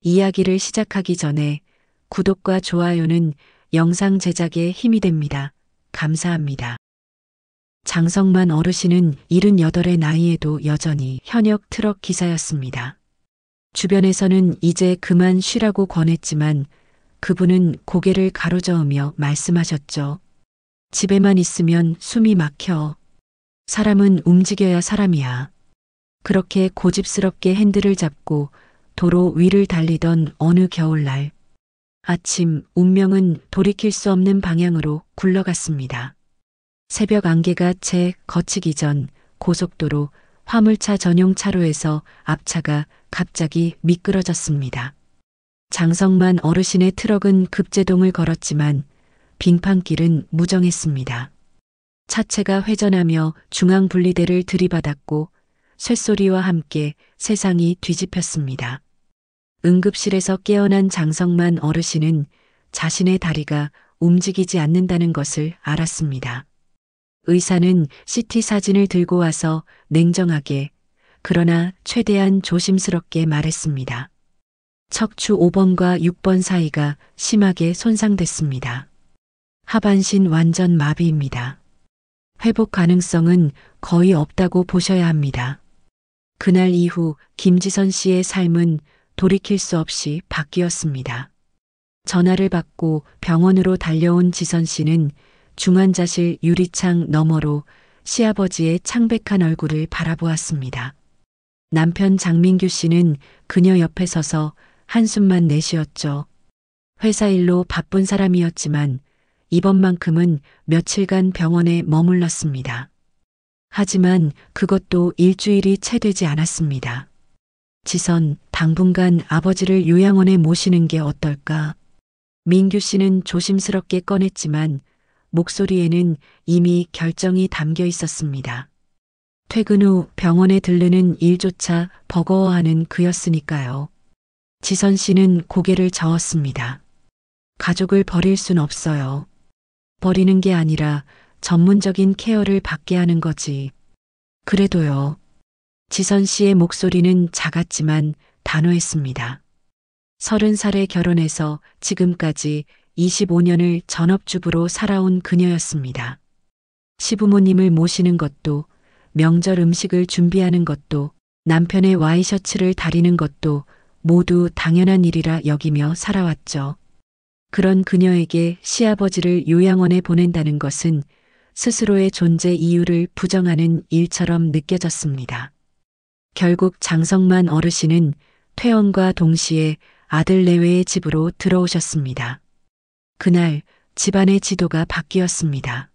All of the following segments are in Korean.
이야기를 시작하기 전에 구독과 좋아요는 영상 제작에 힘이 됩니다. 감사합니다. 장성만 어르신은 78의 나이에도 여전히 현역 트럭 기사였습니다. 주변에서는 이제 그만 쉬라고 권했지만 그분은 고개를 가로저으며 말씀하셨죠. 집에만 있으면 숨이 막혀. 사람은 움직여야 사람이야. 그렇게 고집스럽게 핸들을 잡고 도로 위를 달리던 어느 겨울날. 아침 운명은 돌이킬 수 없는 방향으로 굴러갔습니다. 새벽 안개가 채 걷히기 전 고속도로 화물차 전용 차로에서 앞차가 갑자기 미끄러졌습니다. 장성만 어르신의 트럭은 급제동을 걸었지만 빙판길은 무정했습니다. 차체가 회전하며 중앙분리대를 들이받았고 쇳소리와 함께 세상이 뒤집혔습니다. 응급실에서 깨어난 장성만 어르신은 자신의 다리가 움직이지 않는다는 것을 알았습니다. 의사는 CT 사진을 들고 와서 냉정하게 그러나 최대한 조심스럽게 말했습니다. 척추 5번과 6번 사이가 심하게 손상됐습니다. 하반신 완전 마비입니다. 회복 가능성은 거의 없다고 보셔야 합니다. 그날 이후 김지선 씨의 삶은 돌이킬 수 없이 바뀌었습니다. 전화를 받고 병원으로 달려온 지선 씨는 중환자실 유리창 너머로 시아버지의 창백한 얼굴을 바라보았습니다. 남편 장민규 씨는 그녀 옆에 서서 한숨만 내쉬었죠. 회사 일로 바쁜 사람이었지만 이번만큼은 며칠간 병원에 머물렀습니다. 하지만 그것도 일주일이 채 되지 않았습니다. 지선, 당분간 아버지를 요양원에 모시는 게 어떨까? 민규 씨는 조심스럽게 꺼냈지만 목소리에는 이미 결정이 담겨 있었습니다. 퇴근 후 병원에 들르는 일조차 버거워하는 그였으니까요. 지선 씨는 고개를 저었습니다. 가족을 버릴 순 없어요. 버리는 게 아니라 전문적인 케어를 받게 하는 거지. 그래도요. 지선 씨의 목소리는 작았지만 단호했습니다. 30살에 결혼해서 지금까지 25년을 전업주부로 살아온 그녀였습니다. 시부모님을 모시는 것도, 명절 음식을 준비하는 것도, 남편의 와이셔츠를 다리는 것도 모두 당연한 일이라 여기며 살아왔죠. 그런 그녀에게 시아버지를 요양원에 보낸다는 것은 스스로의 존재 이유를 부정하는 일처럼 느껴졌습니다. 결국 장성만 어르신은 퇴원과 동시에 아들 내외의 집으로 들어오셨습니다. 그날 집안의 지도가 바뀌었습니다.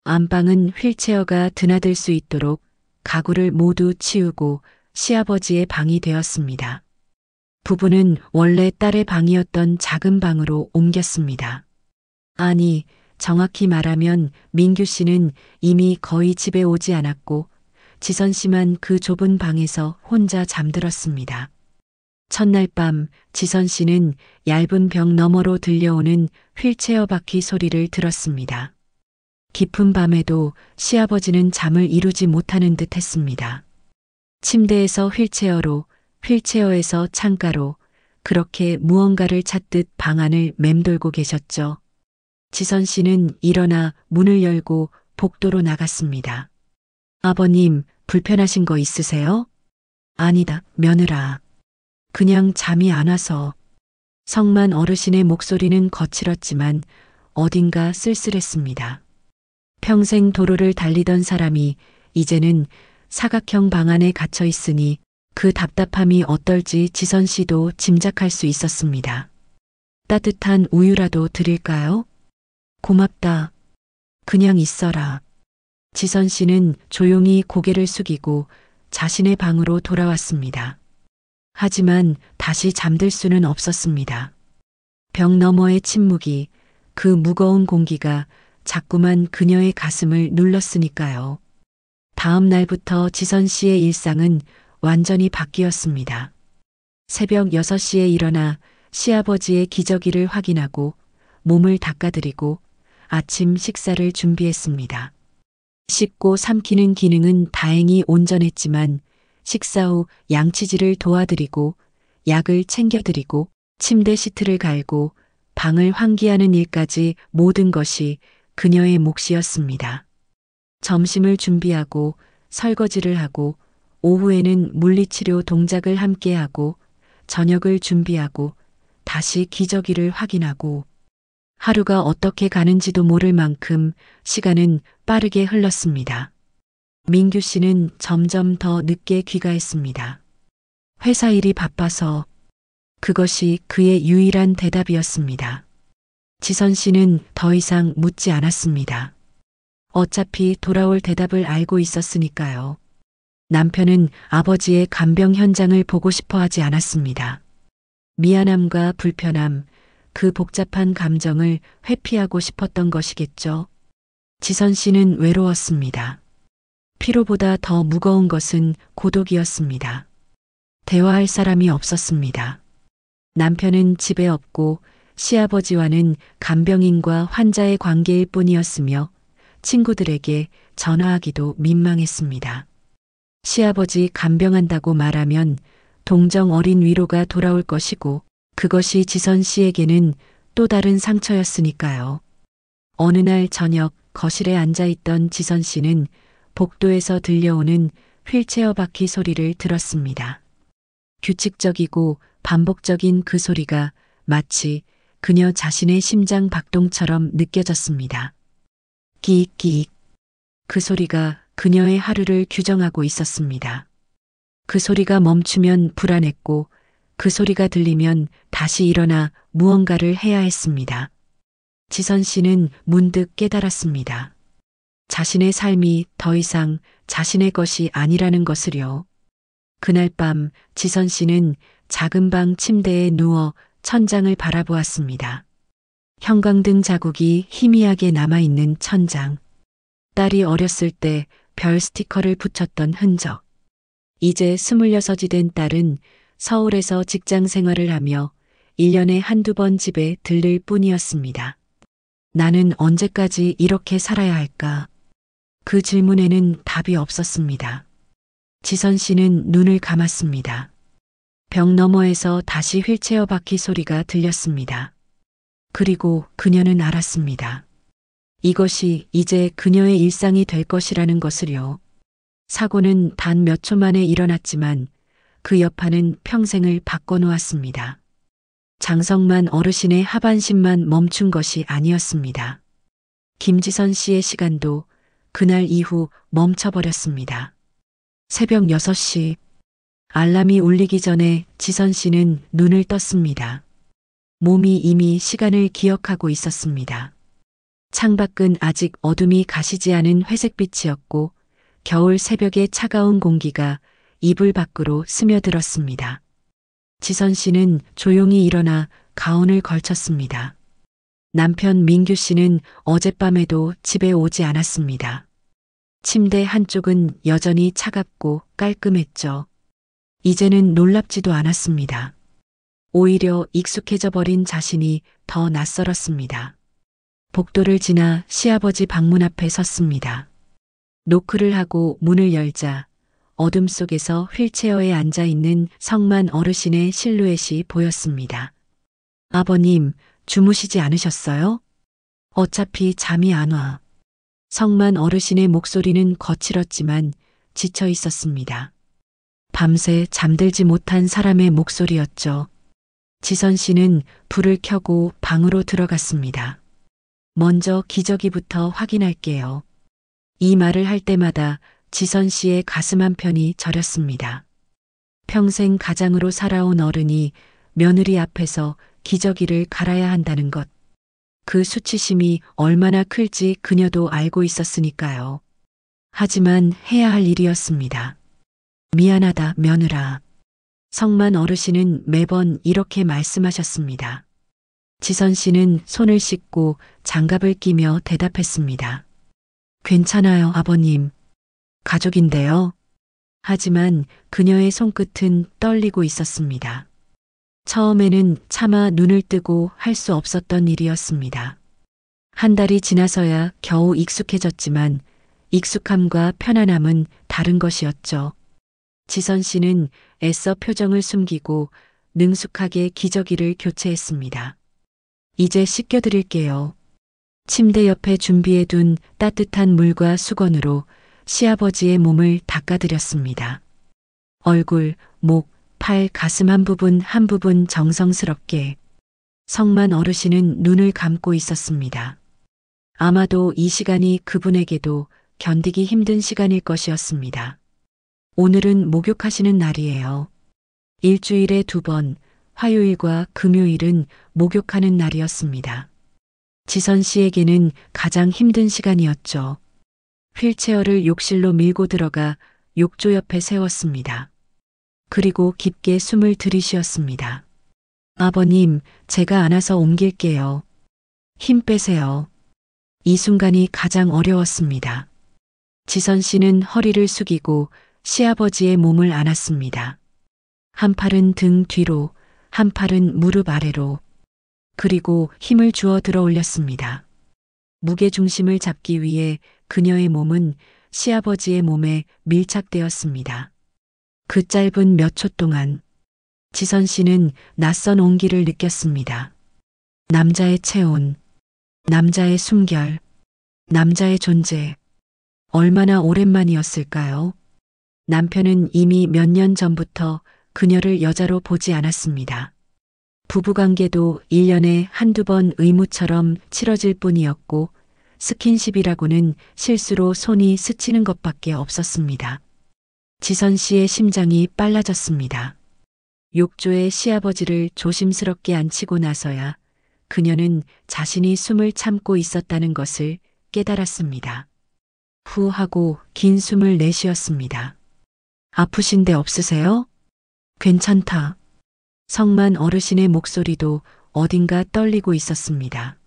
안방은 휠체어가 드나들 수 있도록 가구를 모두 치우고 시아버지의 방이 되었습니다. 부부는 원래 딸의 방이었던 작은 방으로 옮겼습니다. 아니, 정확히 말하면 민규 씨는 이미 거의 집에 오지 않았고 지선 씨만 그 좁은 방에서 혼자 잠들었습니다. 첫날 밤 지선 씨는 얇은 벽 너머로 들려오는 휠체어 바퀴 소리를 들었습니다. 깊은 밤에도 시아버지는 잠을 이루지 못하는 듯 했습니다. 침대에서 휠체어로, 휠체어에서 창가로 그렇게 무언가를 찾듯 방 안을 맴돌고 계셨죠. 지선 씨는 일어나 문을 열고 복도로 나갔습니다. 아버님, 불편하신 거 있으세요? 아니다, 며느라. 그냥 잠이 안 와서. 성만 어르신의 목소리는 거칠었지만 어딘가 쓸쓸했습니다. 평생 도로를 달리던 사람이 이제는 사각형 방 안에 갇혀 있으니 그 답답함이 어떨지 지선 씨도 짐작할 수 있었습니다. 따뜻한 우유라도 드릴까요? 고맙다. 그냥 있어라. 지선 씨는 조용히 고개를 숙이고 자신의 방으로 돌아왔습니다. 하지만 다시 잠들 수는 없었습니다. 벽 너머의 침묵이, 그 무거운 공기가 자꾸만 그녀의 가슴을 눌렀으니까요. 다음 날부터 지선 씨의 일상은 완전히 바뀌었습니다. 새벽 6시에 일어나 시아버지의 기저귀를 확인하고 몸을 닦아드리고 아침 식사를 준비했습니다. 씹고 삼키는 기능은 다행히 온전했지만 식사 후 양치질을 도와드리고 약을 챙겨드리고 침대 시트를 갈고 방을 환기하는 일까지 모든 것이 그녀의 몫이었습니다. 점심을 준비하고 설거지를 하고 오후에는 물리치료 동작을 함께하고 저녁을 준비하고 다시 기저귀를 확인하고 하루가 어떻게 가는지도 모를 만큼 시간은 빠르게 흘렀습니다. 민규 씨는 점점 더 늦게 귀가했습니다. 회사 일이 바빠서 그것이 그의 유일한 대답이었습니다. 지선 씨는 더 이상 묻지 않았습니다. 어차피 돌아올 대답을 알고 있었으니까요. 남편은 아버지의 간병 현장을 보고 싶어 하지 않았습니다. 미안함과 불편함, 그 복잡한 감정을 회피하고 싶었던 것이겠죠. 지선 씨는 외로웠습니다. 피로보다 더 무거운 것은 고독이었습니다. 대화할 사람이 없었습니다. 남편은 집에 없고 시아버지와는 간병인과 환자의 관계일 뿐이었으며 친구들에게 전화하기도 민망했습니다. 시아버지 간병한다고 말하면 동정 어린 위로가 돌아올 것이고 그것이 지선 씨에게는 또 다른 상처였으니까요. 어느 날 저녁 거실에 앉아있던 지선 씨는 복도에서 들려오는 휠체어 바퀴 소리를 들었습니다. 규칙적이고 반복적인 그 소리가 마치 그녀 자신의 심장 박동처럼 느껴졌습니다. 끼익끼익. 그 소리가 그녀의 하루를 규정하고 있었습니다. 그 소리가 멈추면 불안했고 그 소리가 들리면 다시 일어나 무언가를 해야 했습니다. 지선 씨는 문득 깨달았습니다. 자신의 삶이 더 이상 자신의 것이 아니라는 것을요. 그날 밤 지선 씨는 작은 방 침대에 누워 천장을 바라보았습니다. 형광등 자국이 희미하게 남아있는 천장. 딸이 어렸을 때 별 스티커를 붙였던 흔적. 이제 26이 된 딸은 서울에서 직장 생활을 하며 1년에 한두 번 집에 들를 뿐이었습니다. 나는 언제까지 이렇게 살아야 할까? 그 질문에는 답이 없었습니다. 지선 씨는 눈을 감았습니다. 벽 너머에서 다시 휠체어 바퀴 소리가 들렸습니다. 그리고 그녀는 알았습니다. 이것이 이제 그녀의 일상이 될 것이라는 것을요. 사고는 단 몇 초 만에 일어났지만 그 여파는 평생을 바꿔놓았습니다. 장성만 어르신의 하반신만 멈춘 것이 아니었습니다. 김지선 씨의 시간도 그날 이후 멈춰버렸습니다. 새벽 6시 알람이 울리기 전에 지선 씨는 눈을 떴습니다. 몸이 이미 시간을 기억하고 있었습니다. 창밖은 아직 어둠이 가시지 않은 회색빛이었고 겨울 새벽의 차가운 공기가 이불 밖으로 스며들었습니다. 지선 씨는 조용히 일어나 가운을 걸쳤습니다. 남편 민규 씨는 어젯밤에도 집에 오지 않았습니다. 침대 한쪽은 여전히 차갑고 깔끔했죠. 이제는 놀랍지도 않았습니다. 오히려 익숙해져 버린 자신이 더 낯설었습니다. 복도를 지나 시아버지 방문 앞에 섰습니다. 노크를 하고 문을 열자 어둠 속에서 휠체어에 앉아있는 성만 어르신의 실루엣이 보였습니다. 아버님, 주무시지 않으셨어요? 어차피 잠이 안 와. 성만 어르신의 목소리는 거칠었지만 지쳐 있었습니다. 밤새 잠들지 못한 사람의 목소리였죠. 지선 씨는 불을 켜고 방으로 들어갔습니다. 먼저 기저귀부터 확인할게요. 이 말을 할 때마다 지선 씨의 가슴 한편이 저렸습니다. 평생 가장으로 살아온 어른이 며느리 앞에서 기저귀를 갈아야 한다는 것. 그 수치심이 얼마나 클지 그녀도 알고 있었으니까요. 하지만 해야 할 일이었습니다. 미안하다, 며느라. 성만 어르신은 매번 이렇게 말씀하셨습니다. 지선 씨는 손을 씻고 장갑을 끼며 대답했습니다. 괜찮아요, 아버님. 가족인데요. 하지만 그녀의 손끝은 떨리고 있었습니다. 처음에는 차마 눈을 뜨고 할 수 없었던 일이었습니다. 한 달이 지나서야 겨우 익숙해졌지만 익숙함과 편안함은 다른 것이었죠. 지선 씨는 애써 표정을 숨기고 능숙하게 기저귀를 교체했습니다. 이제 씻겨드릴게요. 침대 옆에 준비해둔 따뜻한 물과 수건으로 시아버지의 몸을 닦아드렸습니다. 얼굴, 목, 팔, 가슴 한 부분 정성스럽게. 성만 어르신은 눈을 감고 있었습니다. 아마도 이 시간이 그분에게도 견디기 힘든 시간일 것이었습니다. 오늘은 목욕하시는 날이에요. 일주일에 2번, 화요일과 금요일은 목욕하는 날이었습니다. 지선 씨에게는 가장 힘든 시간이었죠. 휠체어를 욕실로 밀고 들어가 욕조 옆에 세웠습니다. 그리고 깊게 숨을 들이쉬었습니다. 아버님, 제가 안아서 옮길게요. 힘 빼세요. 이 순간이 가장 어려웠습니다. 지선 씨는 허리를 숙이고 시아버지의 몸을 안았습니다. 한 팔은 등 뒤로, 한 팔은 무릎 아래로, 그리고 힘을 주어 들어 올렸습니다. 무게중심을 잡기 위해 그녀의 몸은 시아버지의 몸에 밀착되었습니다. 그 짧은 몇 초 동안 지선 씨는 낯선 온기를 느꼈습니다. 남자의 체온, 남자의 숨결, 남자의 존재. 얼마나 오랜만이었을까요? 남편은 이미 몇 년 전부터 그녀를 여자로 보지 않았습니다. 부부관계도 1년에 한두 번 의무처럼 치러질 뿐이었고 스킨십이라고는 실수로 손이 스치는 것밖에 없었습니다. 지선 씨의 심장이 빨라졌습니다. 욕조에 시아버지를 조심스럽게 앉히고 나서야 그녀는 자신이 숨을 참고 있었다는 것을 깨달았습니다. 후 하고 긴 숨을 내쉬었습니다. 아프신 데 없으세요? 괜찮다. 성만 어르신의 목소리도 어딘가 떨리고 있었습니다.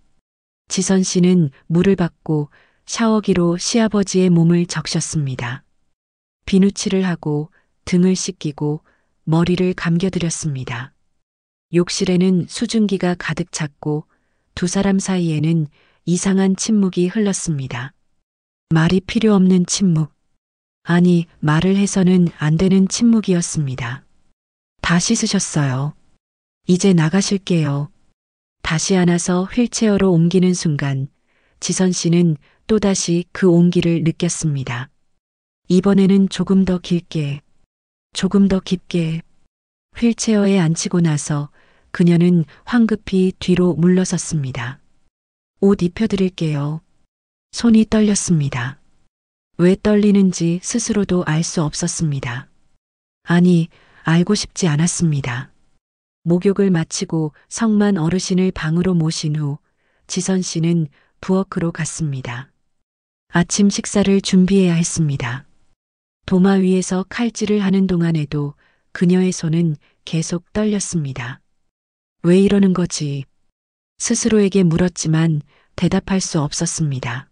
지선 씨는 물을 받고 샤워기로 시아버지의 몸을 적셨습니다. 비누칠을 하고 등을 씻기고 머리를 감겨드렸습니다. 욕실에는 수증기가 가득 찼고 두 사람 사이에는 이상한 침묵이 흘렀습니다. 말이 필요 없는 침묵. 아니, 말을 해서는 안 되는 침묵이었습니다. 다 씻으셨어요. 이제 나가실게요. 다시 안아서 휠체어로 옮기는 순간 지선 씨는 또다시 그 온기를 느꼈습니다. 이번에는 조금 더 길게, 조금 더 깊게. 휠체어에 앉히고 나서 그녀는 황급히 뒤로 물러섰습니다. 옷 입혀드릴게요. 손이 떨렸습니다. 왜 떨리는지 스스로도 알 수 없었습니다. 아니, 알고 싶지 않았습니다. 목욕을 마치고 성만 어르신을 방으로 모신 후 지선 씨는 부엌으로 갔습니다. 아침 식사를 준비해야 했습니다. 도마 위에서 칼질을 하는 동안에도 그녀의 손은 계속 떨렸습니다. 왜 이러는 거지? 스스로에게 물었지만 대답할 수 없었습니다.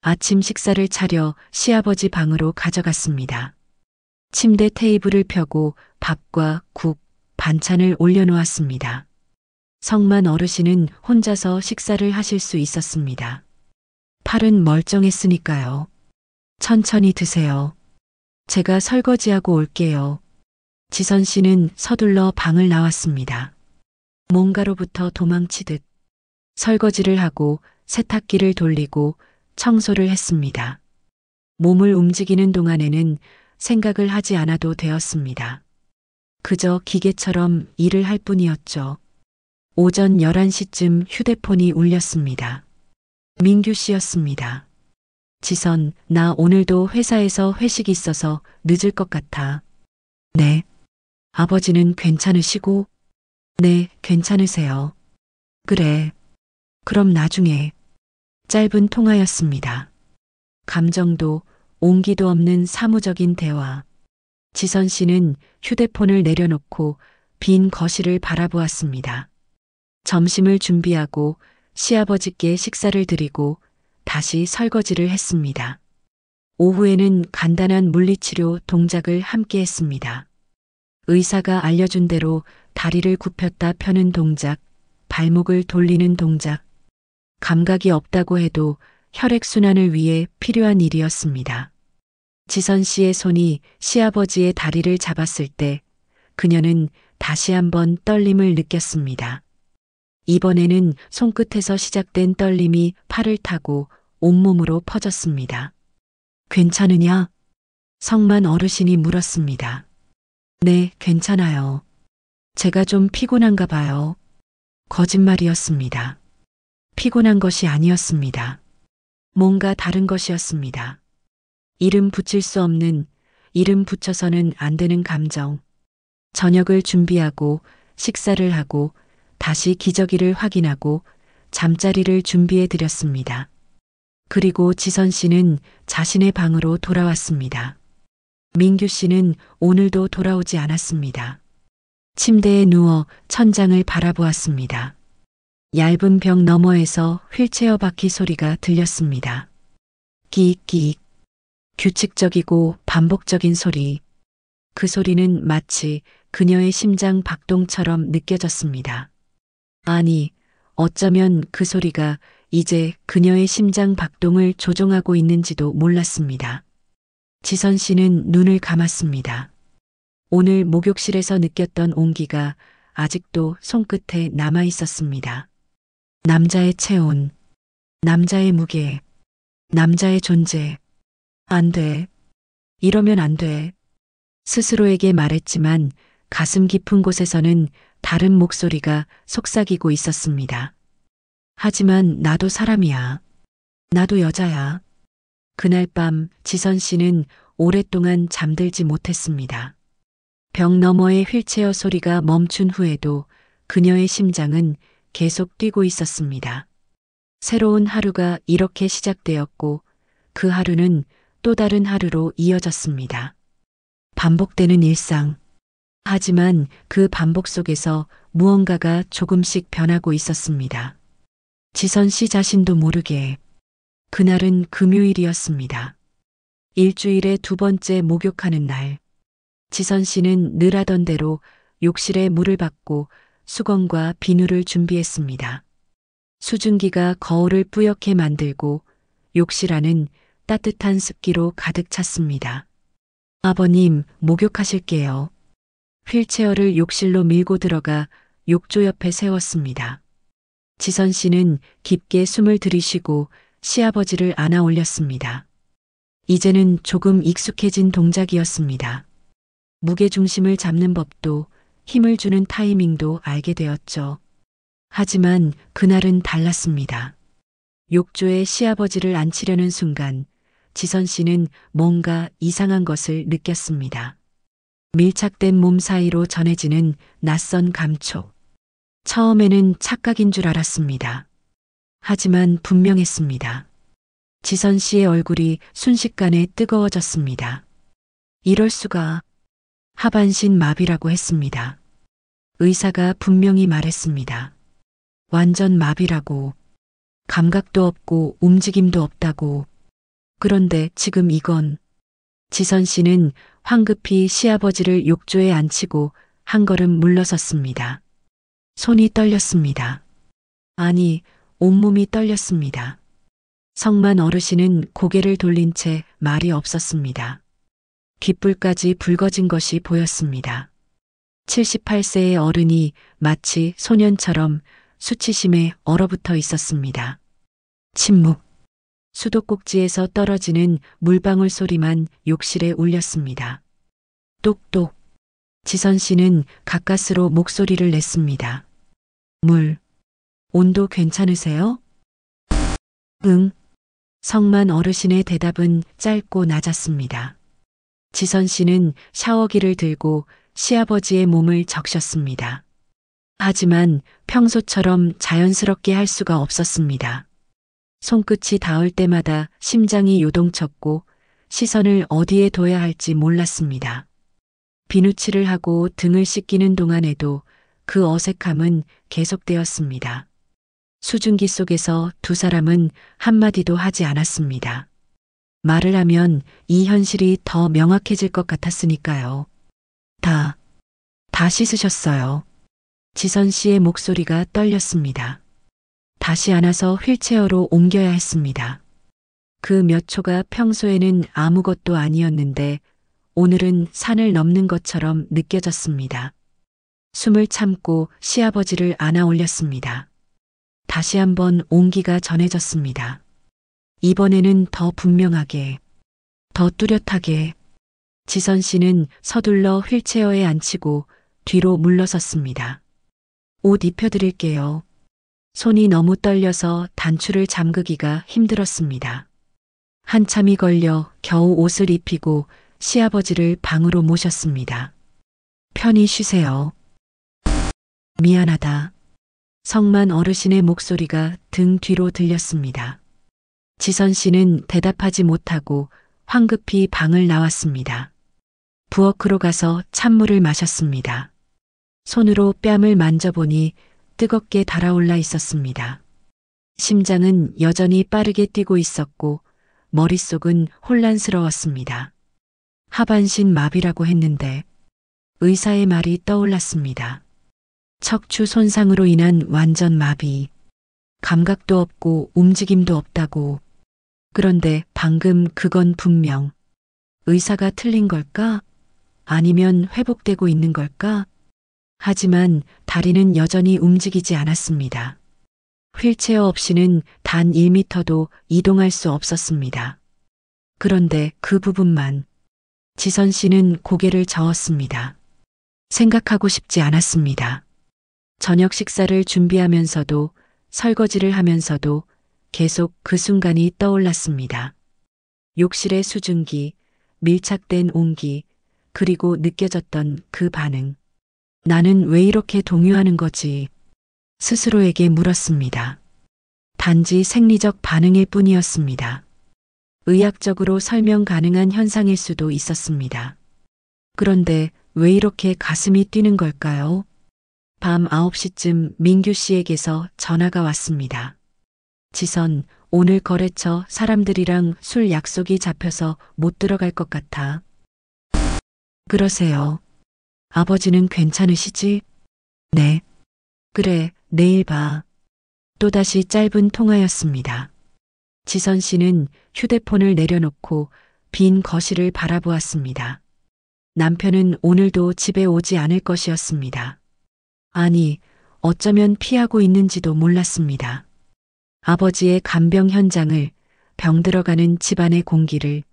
아침 식사를 차려 시아버지 방으로 가져갔습니다. 침대 테이블을 펴고 밥과 국, 반찬을 올려놓았습니다. 성만 어르신은 혼자서 식사를 하실 수 있었습니다. 팔은 멀쩡했으니까요. 천천히 드세요. 제가 설거지하고 올게요. 지선 씨는 서둘러 방을 나왔습니다. 뭔가로부터 도망치듯 설거지를 하고 세탁기를 돌리고 청소를 했습니다. 몸을 움직이는 동안에는 생각을 하지 않아도 되었습니다. 그저 기계처럼 일을 할 뿐이었죠. 오전 11시쯤 휴대폰이 울렸습니다. 민규 씨였습니다. 지선, 나 오늘도 회사에서 회식이 있어서 늦을 것 같아. 네. 아버지는 괜찮으시고? 네, 괜찮으세요. 그래. 그럼 나중에. 짧은 통화였습니다. 감정도 온기도 없는 사무적인 대화. 지선 씨는 휴대폰을 내려놓고 빈 거실을 바라보았습니다. 점심을 준비하고 시아버지께 식사를 드리고 다시 설거지를 했습니다. 오후에는 간단한 물리치료 동작을 함께 했습니다. 의사가 알려준 대로 다리를 굽혔다 펴는 동작, 발목을 돌리는 동작. 감각이 없다고 해도 혈액순환을 위해 필요한 일이었습니다. 지선 씨의 손이 시아버지의 다리를 잡았을 때 그녀는 다시 한번 떨림을 느꼈습니다. 이번에는 손끝에서 시작된 떨림이 팔을 타고 온몸으로 퍼졌습니다. 괜찮으냐? 성만 어르신이 물었습니다. 네, 괜찮아요. 제가 좀 피곤한가 봐요. 거짓말이었습니다. 피곤한 것이 아니었습니다. 뭔가 다른 것이었습니다. 이름 붙일 수 없는, 이름 붙여서는 안 되는 감정. 저녁을 준비하고 식사를 하고 다시 기저귀를 확인하고 잠자리를 준비해 드렸습니다. 그리고 지선 씨는 자신의 방으로 돌아왔습니다. 민규 씨는 오늘도 돌아오지 않았습니다. 침대에 누워 천장을 바라보았습니다. 얇은 벽 너머에서 휠체어 바퀴 소리가 들렸습니다. 끼익끼익. 규칙적이고 반복적인 소리. 그 소리는 마치 그녀의 심장 박동처럼 느껴졌습니다. 아니, 어쩌면 그 소리가 이제 그녀의 심장 박동을 조종하고 있는지도 몰랐습니다. 지선 씨는 눈을 감았습니다. 오늘 목욕실에서 느꼈던 온기가 아직도 손끝에 남아 있었습니다. 남자의 체온, 남자의 무게, 남자의 존재. 안 돼. 이러면 안 돼. 스스로에게 말했지만 가슴 깊은 곳에서는 다른 목소리가 속삭이고 있었습니다. 하지만 나도 사람이야. 나도 여자야. 그날 밤 지선 씨는 오랫동안 잠들지 못했습니다. 벽 너머의 휠체어 소리가 멈춘 후에도 그녀의 심장은 계속 뛰고 있었습니다. 새로운 하루가 이렇게 시작되었고 그 하루는 또 다른 하루로 이어졌습니다. 반복되는 일상. 하지만 그 반복 속에서 무언가가 조금씩 변하고 있었습니다. 지선 씨 자신도 모르게. 그날은 금요일이었습니다. 일주일에 두 번째 목욕하는 날. 지선 씨는 늘 하던 대로 욕실에 물을 받고 수건과 비누를 준비했습니다. 수증기가 거울을 뿌옇게 만들고 욕실 안은 따뜻한 습기로 가득 찼습니다. 아버님, 목욕하실게요. 휠체어를 욕실로 밀고 들어가 욕조 옆에 세웠습니다. 지선 씨는 깊게 숨을 들이쉬고 시아버지를 안아 올렸습니다. 이제는 조금 익숙해진 동작이었습니다. 무게중심을 잡는 법도 힘을 주는 타이밍도 알게 되었죠. 하지만 그날은 달랐습니다. 욕조에 시아버지를 앉히려는 순간 지선 씨는 뭔가 이상한 것을 느꼈습니다. 밀착된 몸 사이로 전해지는 낯선 감촉. 처음에는 착각인 줄 알았습니다. 하지만 분명했습니다. 지선 씨의 얼굴이 순식간에 뜨거워졌습니다. 이럴 수가. 하반신 마비라고 했습니다. 의사가 분명히 말했습니다. 완전 마비라고. 감각도 없고 움직임도 없다고. 그런데 지금 이건. 지선 씨는 황급히 시아버지를 욕조에 앉히고 한 걸음 물러섰습니다. 손이 떨렸습니다. 아니, 온몸이 떨렸습니다. 성만 어르신은 고개를 돌린 채 말이 없었습니다. 귓불까지 붉어진 것이 보였습니다. 78세의 어른이 마치 소년처럼 수치심에 얼어붙어 있었습니다. 침묵. 수도꼭지에서 떨어지는 물방울 소리만 욕실에 울렸습니다. 똑똑. 지선 씨는 가까스로 목소리를 냈습니다. 물. 온도 괜찮으세요? 응. 성만 어르신의 대답은 짧고 낮았습니다. 지선 씨는 샤워기를 들고 시아버지의 몸을 적셨습니다. 하지만 평소처럼 자연스럽게 할 수가 없었습니다. 손끝이 닿을 때마다 심장이 요동쳤고 시선을 어디에 둬야 할지 몰랐습니다. 비누칠을 하고 등을 씻기는 동안에도 그 어색함은 계속되었습니다. 수증기 속에서 두 사람은 한마디도 하지 않았습니다. 말을 하면 이 현실이 더 명확해질 것 같았으니까요. 다 씻으셨어요. 지선 씨의 목소리가 떨렸습니다. 다시 안아서 휠체어로 옮겨야 했습니다. 그 몇 초가 평소에는 아무것도 아니었는데 오늘은 산을 넘는 것처럼 느껴졌습니다. 숨을 참고 시아버지를 안아 올렸습니다. 다시 한번 온기가 전해졌습니다. 이번에는 더 분명하게, 더 뚜렷하게. 지선 씨는 서둘러 휠체어에 앉히고 뒤로 물러섰습니다. 옷 입혀드릴게요. 손이 너무 떨려서 단추를 잠그기가 힘들었습니다. 한참이 걸려 겨우 옷을 입히고 시아버지를 방으로 모셨습니다. 편히 쉬세요. 미안하다. 성만 어르신의 목소리가 등 뒤로 들렸습니다. 지선 씨는 대답하지 못하고 황급히 방을 나왔습니다. 부엌으로 가서 찬물을 마셨습니다. 손으로 뺨을 만져보니 뜨겁게 달아올라 있었습니다. 심장은 여전히 빠르게 뛰고 있었고 머릿속은 혼란스러웠습니다. 하반신 마비라고 했는데 의사의 말이 떠올랐습니다. 척추 손상으로 인한 완전 마비. 감각도 없고 움직임도 없다고. 그런데 방금 그건 분명 의사가 틀린 걸까? 아니면 회복되고 있는 걸까? 하지만 다리는 여전히 움직이지 않았습니다. 휠체어 없이는 단 1미터도 이동할 수 없었습니다. 그런데 그 부분만. 지선 씨는 고개를 저었습니다. 생각하고 싶지 않았습니다. 저녁 식사를 준비하면서도 설거지를 하면서도 계속 그 순간이 떠올랐습니다. 욕실의 수증기, 밀착된 온기, 그리고 느껴졌던 그 반응. 나는 왜 이렇게 동요하는 거지? 스스로에게 물었습니다. 단지 생리적 반응일 뿐이었습니다. 의학적으로 설명 가능한 현상일 수도 있었습니다. 그런데 왜 이렇게 가슴이 뛰는 걸까요? 밤 9시쯤 민규 씨에게서 전화가 왔습니다. 지선, 오늘 거래처 사람들이랑 술 약속이 잡혀서 못 들어갈 것 같아. 그러세요. 아버지는 괜찮으시지? 네. 그래, 내일 봐. 또다시 짧은 통화였습니다. 지선 씨는 휴대폰을 내려놓고 빈 거실을 바라보았습니다. 남편은 오늘도 집에 오지 않을 것이었습니다. 아니, 어쩌면 피하고 있는지도 몰랐습니다. 아버지의 간병 현장을, 병들어가는 집안의 공기를.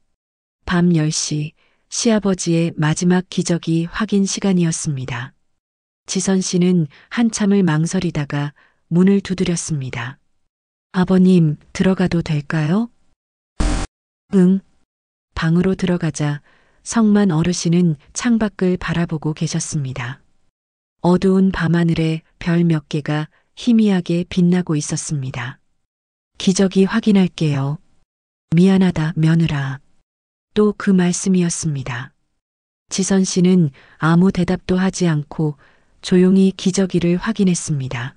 밤 10시 시아버지의 마지막 기적이 확인 시간이었습니다. 지선 씨는 한참을 망설이다가 문을 두드렸습니다. 아버님, 들어가도 될까요? 응. 방으로 들어가자 성만 어르신은 창밖을 바라보고 계셨습니다. 어두운 밤하늘에 별 몇 개가 희미하게 빛나고 있었습니다. 기저귀 확인할게요. 미안하다, 며느라. 또 그 말씀이었습니다. 지선 씨는 아무 대답도 하지 않고 조용히 기저귀를 확인했습니다.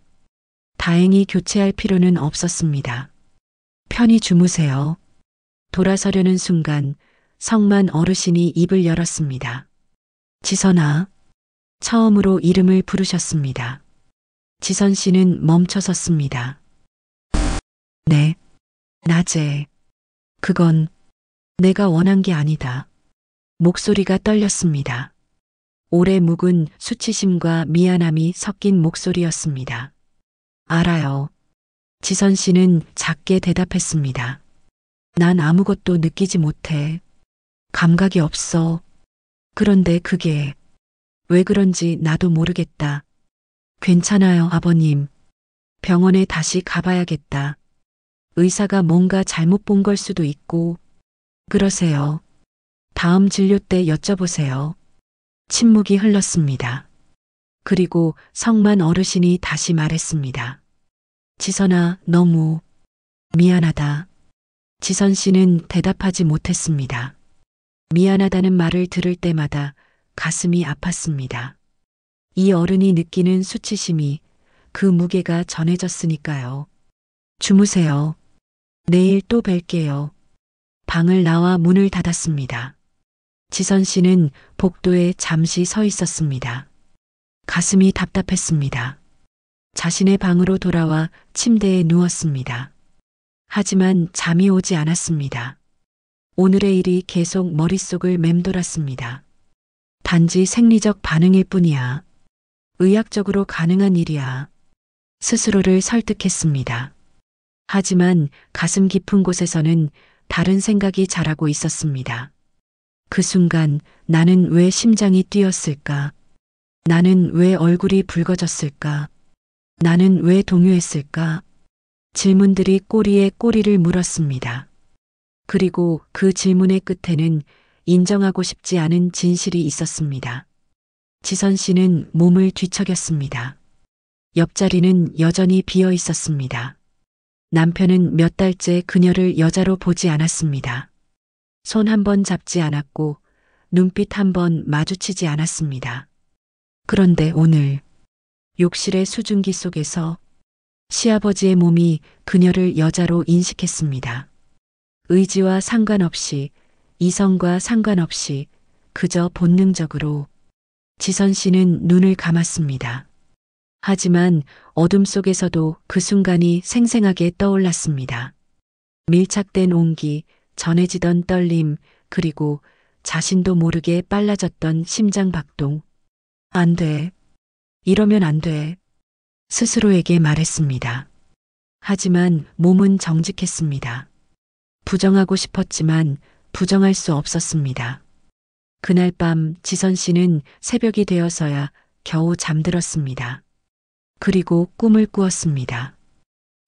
다행히 교체할 필요는 없었습니다. 편히 주무세요. 돌아서려는 순간 성만 어르신이 입을 열었습니다. 지선아. 처음으로 이름을 부르셨습니다. 지선 씨는 멈춰섰습니다. 네. 낮에. 그건 내가 원한 게 아니다. 목소리가 떨렸습니다. 오래 묵은 수치심과 미안함이 섞인 목소리였습니다. 알아요. 지선 씨는 작게 대답했습니다. 난 아무것도 느끼지 못해. 감각이 없어. 그런데 그게 왜 그런지 나도 모르겠다. 괜찮아요, 아버님. 병원에 다시 가봐야겠다. 의사가 뭔가 잘못 본 걸 수도 있고. 그러세요. 다음 진료 때 여쭤보세요. 침묵이 흘렀습니다. 그리고 성만 어르신이 다시 말했습니다. 지선아, 너무 미안하다. 지선 씨는 대답하지 못했습니다. 미안하다는 말을 들을 때마다 가슴이 아팠습니다. 이 어른이 느끼는 수치심이, 그 무게가 전해졌으니까요. 주무세요. 내일 또 뵐게요. 방을 나와 문을 닫았습니다. 지선 씨는 복도에 잠시 서 있었습니다. 가슴이 답답했습니다. 자신의 방으로 돌아와 침대에 누웠습니다. 하지만 잠이 오지 않았습니다. 오늘의 일이 계속 머릿속을 맴돌았습니다. 단지 생리적 반응일 뿐이야. 의학적으로 가능한 일이야. 스스로를 설득했습니다. 하지만 가슴 깊은 곳에서는 다른 생각이 자라고 있었습니다. 그 순간 나는 왜 심장이 뛰었을까? 나는 왜 얼굴이 붉어졌을까? 나는 왜 동요했을까? 질문들이 꼬리에 꼬리를 물었습니다. 그리고 그 질문의 끝에는 인정하고 싶지 않은 진실이 있었습니다. 지선 씨는 몸을 뒤척였습니다. 옆자리는 여전히 비어 있었습니다. 남편은 몇 달째 그녀를 여자로 보지 않았습니다. 손 한 번 잡지 않았고 눈빛 한 번 마주치지 않았습니다. 그런데 오늘 욕실의 수증기 속에서 시아버지의 몸이 그녀를 여자로 인식했습니다. 의지와 상관없이, 이성과 상관없이 그저 본능적으로 지선 씨는 눈을 감았습니다. 하지만 어둠 속에서도 그 순간이 생생하게 떠올랐습니다. 밀착된 온기, 전해지던 떨림, 그리고 자신도 모르게 빨라졌던 심장 박동. 안 돼. 이러면 안 돼. 스스로에게 말했습니다. 하지만 몸은 정직했습니다. 부정하고 싶었지만 부정할 수 없었습니다. 그날 밤 지선 씨는 새벽이 되어서야 겨우 잠들었습니다. 그리고 꿈을 꾸었습니다.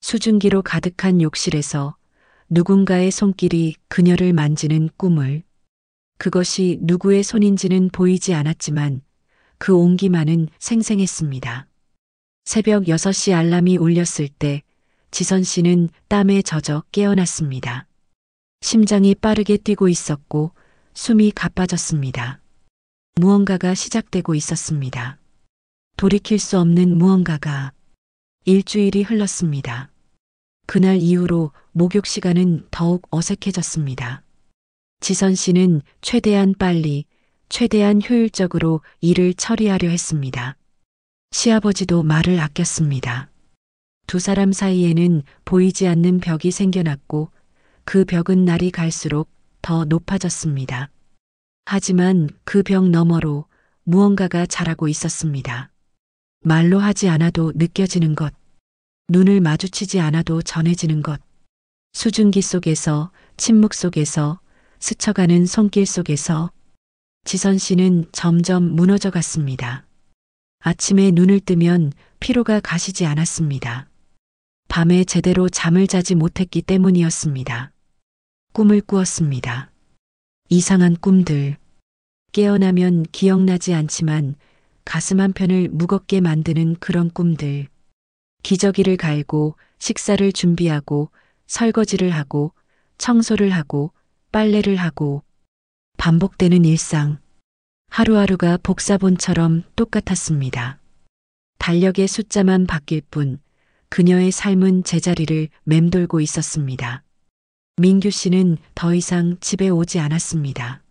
수증기로 가득한 욕실에서 누군가의 손길이 그녀를 만지는 꿈을. 그것이 누구의 손인지는 보이지 않았지만 그 온기만은 생생했습니다. 새벽 6시 알람이 울렸을 때 지선 씨는 땀에 젖어 깨어났습니다. 심장이 빠르게 뛰고 있었고 숨이 가빠졌습니다. 무언가가 시작되고 있었습니다. 돌이킬 수 없는 무언가가. 일주일이 흘렀습니다. 그날 이후로 목욕 시간은 더욱 어색해졌습니다. 지선 씨는 최대한 빨리, 최대한 효율적으로 일을 처리하려 했습니다. 시아버지도 말을 아꼈습니다. 두 사람 사이에는 보이지 않는 벽이 생겨났고 그 벽은 날이 갈수록 더 높아졌습니다. 하지만 그 벽 너머로 무언가가 자라고 있었습니다. 말로 하지 않아도 느껴지는 것, 눈을 마주치지 않아도 전해지는 것, 수증기 속에서, 침묵 속에서, 스쳐가는 손길 속에서 지선 씨는 점점 무너져 갔습니다. 아침에 눈을 뜨면 피로가 가시지 않았습니다. 밤에 제대로 잠을 자지 못했기 때문이었습니다. 꿈을 꾸었습니다. 이상한 꿈들. 깨어나면 기억나지 않지만 가슴 한편을 무겁게 만드는 그런 꿈들. 기저귀를 갈고 식사를 준비하고 설거지를 하고 청소를 하고 빨래를 하고 반복되는 일상. 하루하루가 복사본처럼 똑같았습니다. 달력의 숫자만 바뀔 뿐 그녀의 삶은 제자리를 맴돌고 있었습니다. 민규 씨는 더 이상 집에 오지 않았습니다.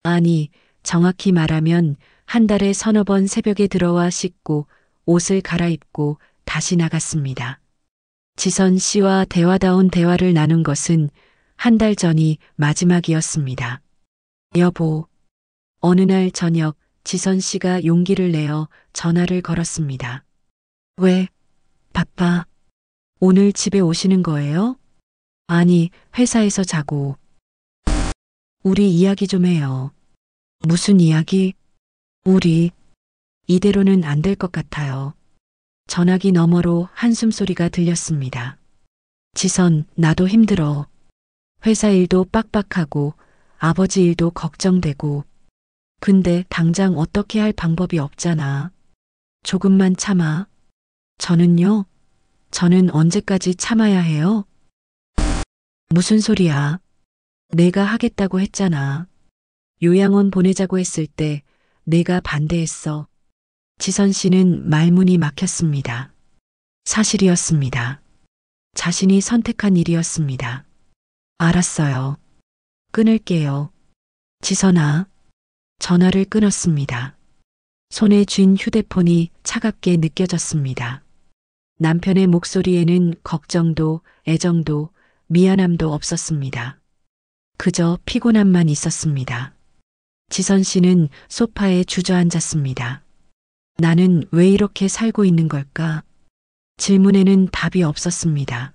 아니, 정확히 말하면 한 달에 서너 번 새벽에 들어와 씻고 옷을 갈아입고 다시 나갔습니다. 지선 씨와 대화다운 대화를 나눈 것은 한 달 전이 마지막이었습니다. 여보. 어느 날 저녁 지선 씨가 용기를 내어 전화를 걸었습니다. 왜? 바빠. 오늘 집에 오시는 거예요? 아니, 회사에서 자고. 우리 이야기 좀 해요. 무슨 이야기? 우리. 이대로는 안 될 것 같아요. 전화기 너머로 한숨 소리가 들렸습니다. 지선, 나도 힘들어. 회사 일도 빡빡하고 아버지 일도 걱정되고. 근데 당장 어떻게 할 방법이 없잖아. 조금만 참아. 저는요? 저는 언제까지 참아야 해요? 무슨 소리야? 내가 하겠다고 했잖아. 요양원 보내자고 했을 때 내가 반대했어. 지선 씨는 말문이 막혔습니다. 사실이었습니다. 자신이 선택한 일이었습니다. 알았어요. 끊을게요. 지선아. 전화를 끊었습니다. 손에 쥔 휴대폰이 차갑게 느껴졌습니다. 남편의 목소리에는 걱정도, 애정도, 미안함도 없었습니다. 그저 피곤함만 있었습니다. 지선 씨는 소파에 주저앉았습니다. 나는 왜 이렇게 살고 있는 걸까? 질문에는 답이 없었습니다.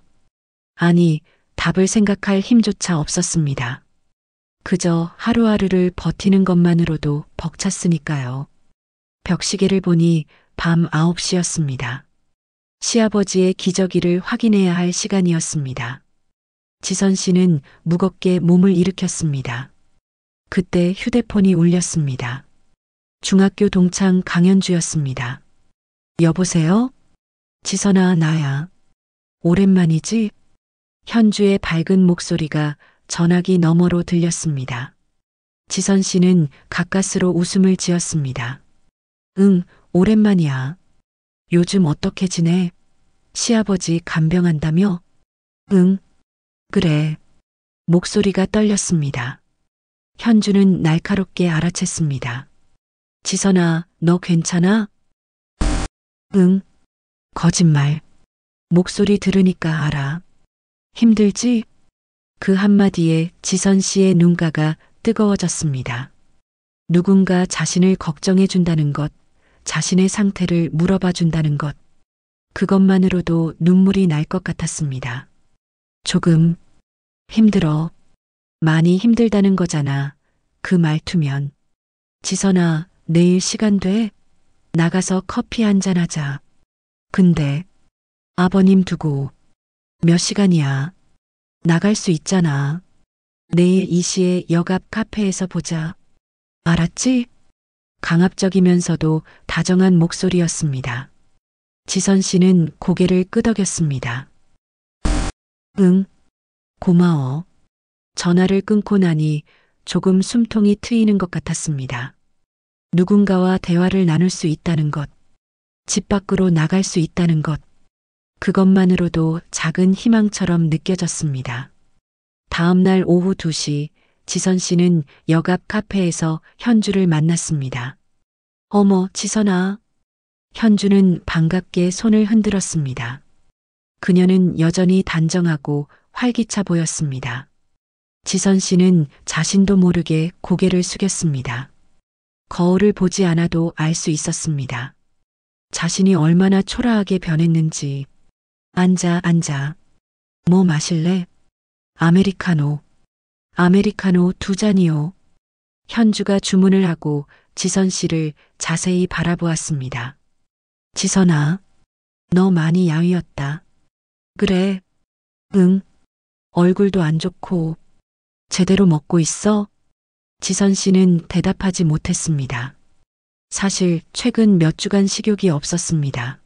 아니, 답을 생각할 힘조차 없었습니다. 그저 하루하루를 버티는 것만으로도 벅찼으니까요. 벽시계를 보니 밤 9시였습니다. 시아버지의 기저귀를 확인해야 할 시간이었습니다. 지선 씨는 무겁게 몸을 일으켰습니다. 그때 휴대폰이 울렸습니다. 중학교 동창 강현주였습니다. 여보세요? 지선아, 나야. 오랜만이지? 현주의 밝은 목소리가 전화기 너머로 들렸습니다. 지선 씨는 가까스로 웃음을 지었습니다. 응, 오랜만이야. 요즘 어떻게 지내? 시아버지 간병한다며? 응, 그래. 목소리가 떨렸습니다. 현주는 날카롭게 알아챘습니다. 지선아, 너 괜찮아? 응, 거짓말. 목소리 들으니까 알아. 힘들지? 그 한마디에 지선 씨의 눈가가 뜨거워졌습니다. 누군가 자신을 걱정해 준다는 것, 자신의 상태를 물어봐 준다는 것, 그것만으로도 눈물이 날 것 같았습니다. 조금 힘들어. 많이 힘들다는 거잖아. 그 말투면. 지선아, 내일 시간 돼? 나가서 커피 한잔 하자. 근데 아버님 두고 몇 시간이야? 나갈 수 있잖아. 내일 2시에 역 앞 카페에서 보자. 알았지? 강압적이면서도 다정한 목소리였습니다. 지선 씨는 고개를 끄덕였습니다. 응, 고마워. 전화를 끊고 나니 조금 숨통이 트이는 것 같았습니다. 누군가와 대화를 나눌 수 있다는 것, 집 밖으로 나갈 수 있다는 것, 그것만으로도 작은 희망처럼 느껴졌습니다. 다음 날 오후 2시, 지선 씨는 역 앞 카페에서 현주를 만났습니다. 어머, 지선아. 현주는 반갑게 손을 흔들었습니다. 그녀는 여전히 단정하고 활기차 보였습니다. 지선 씨는 자신도 모르게 고개를 숙였습니다. 거울을 보지 않아도 알 수 있었습니다. 자신이 얼마나 초라하게 변했는지. 앉아. 뭐 마실래? 아메리카노. 아메리카노 2잔이요. 현주가 주문을 하고 지선 씨를 자세히 바라보았습니다. 지선아, 너 많이 야위었다. 그래. 응. 얼굴도 안 좋고. 제대로 먹고 있어? 지선 씨는 대답하지 못했습니다. 사실 최근 몇 주간 식욕이 없었습니다.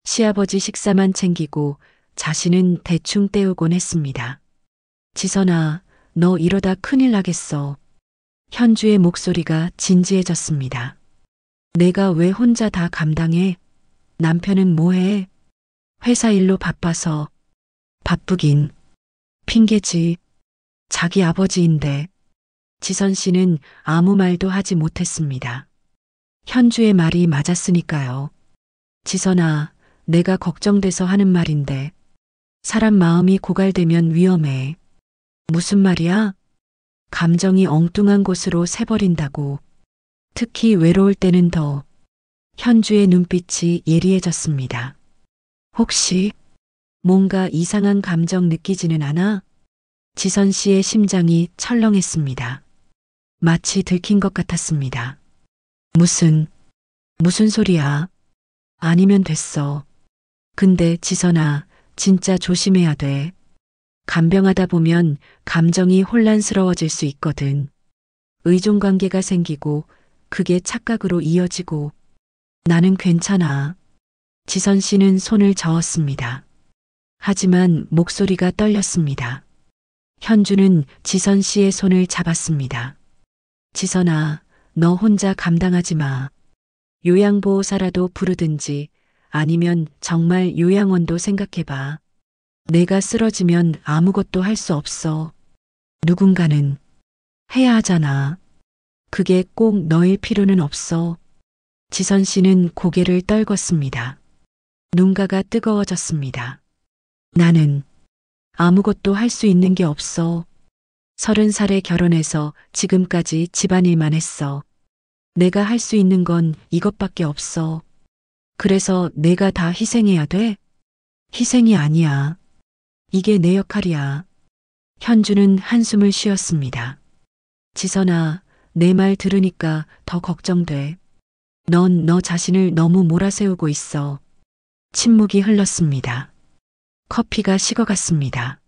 시아버지 식사만 챙기고 자신은 대충 때우곤 했습니다. 지선아, 너 이러다 큰일 나겠어. 현주의 목소리가 진지해졌습니다. 내가 왜 혼자 다 감당해? 남편은 뭐해? 회사 일로 바빠서. 바쁘긴. 핑계지. 자기 아버지인데. 지선 씨는 아무 말도 하지 못했습니다. 현주의 말이 맞았으니까요. 지선아, 내가 걱정돼서 하는 말인데. 사람 마음이 고갈되면 위험해. 무슨 말이야? 감정이 엉뚱한 곳으로 새버린다고. 특히 외로울 때는 더. 현주의 눈빛이 예리해졌습니다. 혹시 뭔가 이상한 감정 느끼지는 않아? 지선 씨의 심장이 철렁했습니다. 마치 들킨 것 같았습니다. 무슨 소리야? 아니면 됐어. 근데 지선아, 진짜 조심해야 돼. 간병하다 보면 감정이 혼란스러워질 수 있거든. 의존관계가 생기고 그게 착각으로 이어지고. 나는 괜찮아. 지선 씨는 손을 저었습니다. 하지만 목소리가 떨렸습니다. 현주는 지선 씨의 손을 잡았습니다. 지선아, 너 혼자 감당하지 마. 요양보호사라도 부르든지 아니면 정말 요양원도 생각해봐. 내가 쓰러지면 아무것도 할 수 없어. 누군가는 해야 하잖아. 그게 꼭 너일 필요는 없어. 지선 씨는 고개를 떨궜습니다. 눈가가 뜨거워졌습니다. 나는 아무것도 할 수 있는 게 없어. 30살에 결혼해서 지금까지 집안일만 했어. 내가 할 수 있는 건 이것밖에 없어. 그래서 내가 다 희생해야 돼? 희생이 아니야. 이게 내 역할이야. 현주는 한숨을 쉬었습니다. 지선아, 내 말 들으니까 더 걱정돼. 넌 너 자신을 너무 몰아세우고 있어. 침묵이 흘렀습니다. 커피가 식어갔습니다.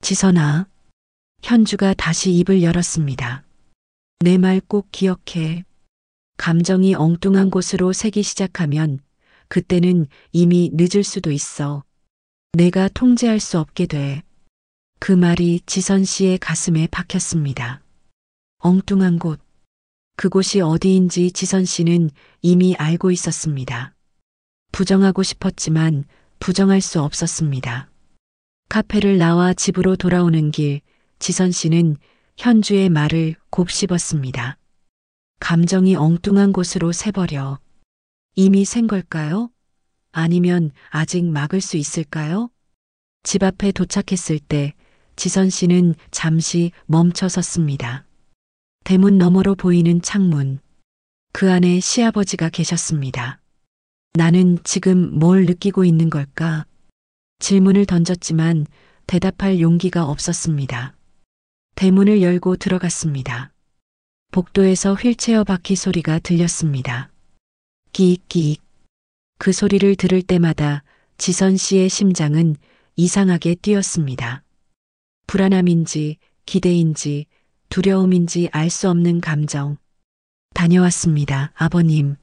지선아. 현주가 다시 입을 열었습니다. 내 말 꼭 기억해. 감정이 엉뚱한 곳으로 새기 시작하면 그때는 이미 늦을 수도 있어. 내가 통제할 수 없게 돼. 그 말이 지선 씨의 가슴에 박혔습니다. 엉뚱한 곳. 그곳이 어디인지 지선 씨는 이미 알고 있었습니다. 부정하고 싶었지만 부정할 수 없었습니다. 카페를 나와 집으로 돌아오는 길, 지선 씨는 현주의 말을 곱씹었습니다. 감정이 엉뚱한 곳으로 새버려. 이미 샌 걸까요? 아니면 아직 막을 수 있을까요? 집 앞에 도착했을 때 지선 씨는 잠시 멈춰 섰습니다. 대문 너머로 보이는 창문. 그 안에 시아버지가 계셨습니다. 나는 지금 뭘 느끼고 있는 걸까? 질문을 던졌지만 대답할 용기가 없었습니다. 대문을 열고 들어갔습니다. 복도에서 휠체어 바퀴 소리가 들렸습니다. 끼익끼익. 그 소리를 들을 때마다 지선 씨의 심장은 이상하게 뛰었습니다. 불안함인지 기대인지 두려움인지 알 수 없는 감정. 다녀왔습니다, 아버님.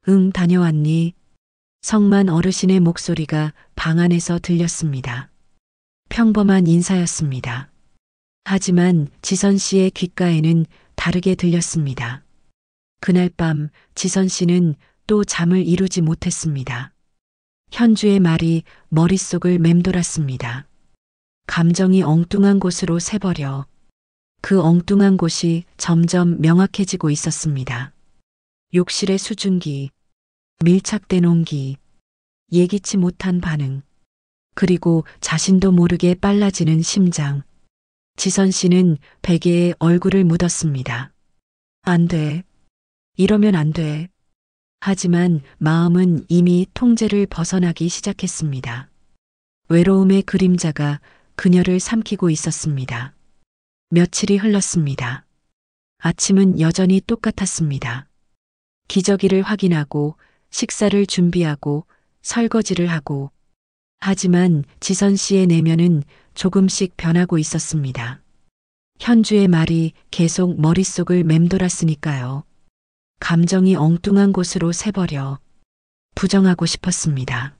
응, 다녀왔니? 성만 어르신의 목소리가 방 안에서 들렸습니다. 평범한 인사였습니다. 하지만 지선 씨의 귓가에는 다르게 들렸습니다. 그날 밤 지선 씨는 또 잠을 이루지 못했습니다. 현주의 말이 머릿속을 맴돌았습니다. 감정이 엉뚱한 곳으로 새버려. 그 엉뚱한 곳이 점점 명확해지고 있었습니다. 욕실의 수증기, 밀착된 온기, 예기치 못한 반응, 그리고 자신도 모르게 빨라지는 심장. 지선 씨는 베개에 얼굴을 묻었습니다. 안 돼. 이러면 안 돼. 하지만 마음은 이미 통제를 벗어나기 시작했습니다. 외로움의 그림자가 그녀를 삼키고 있었습니다. 며칠이 흘렀습니다. 아침은 여전히 똑같았습니다. 기저귀를 확인하고 식사를 준비하고 설거지를 하고. 하지만 지선 씨의 내면은 조금씩 변하고 있었습니다. 현주의 말이 계속 머릿속을 맴돌았으니까요. 감정이 엉뚱한 곳으로 새버려. 부정하고 싶었습니다.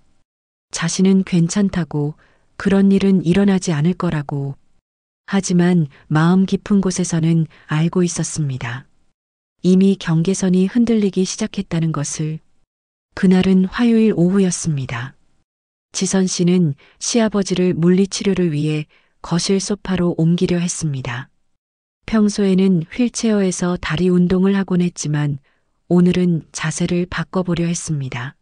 자신은 괜찮다고, 그런 일은 일어나지 않을 거라고. 하지만 마음 깊은 곳에서는 알고 있었습니다. 이미 경계선이 흔들리기 시작했다는 것을. 그날은 화요일 오후였습니다. 지선 씨는 시아버지를 물리치료를 위해 거실 소파로 옮기려 했습니다. 평소에는 휠체어에서 다리 운동을 하곤 했지만 오늘은 자세를 바꿔보려 했습니다.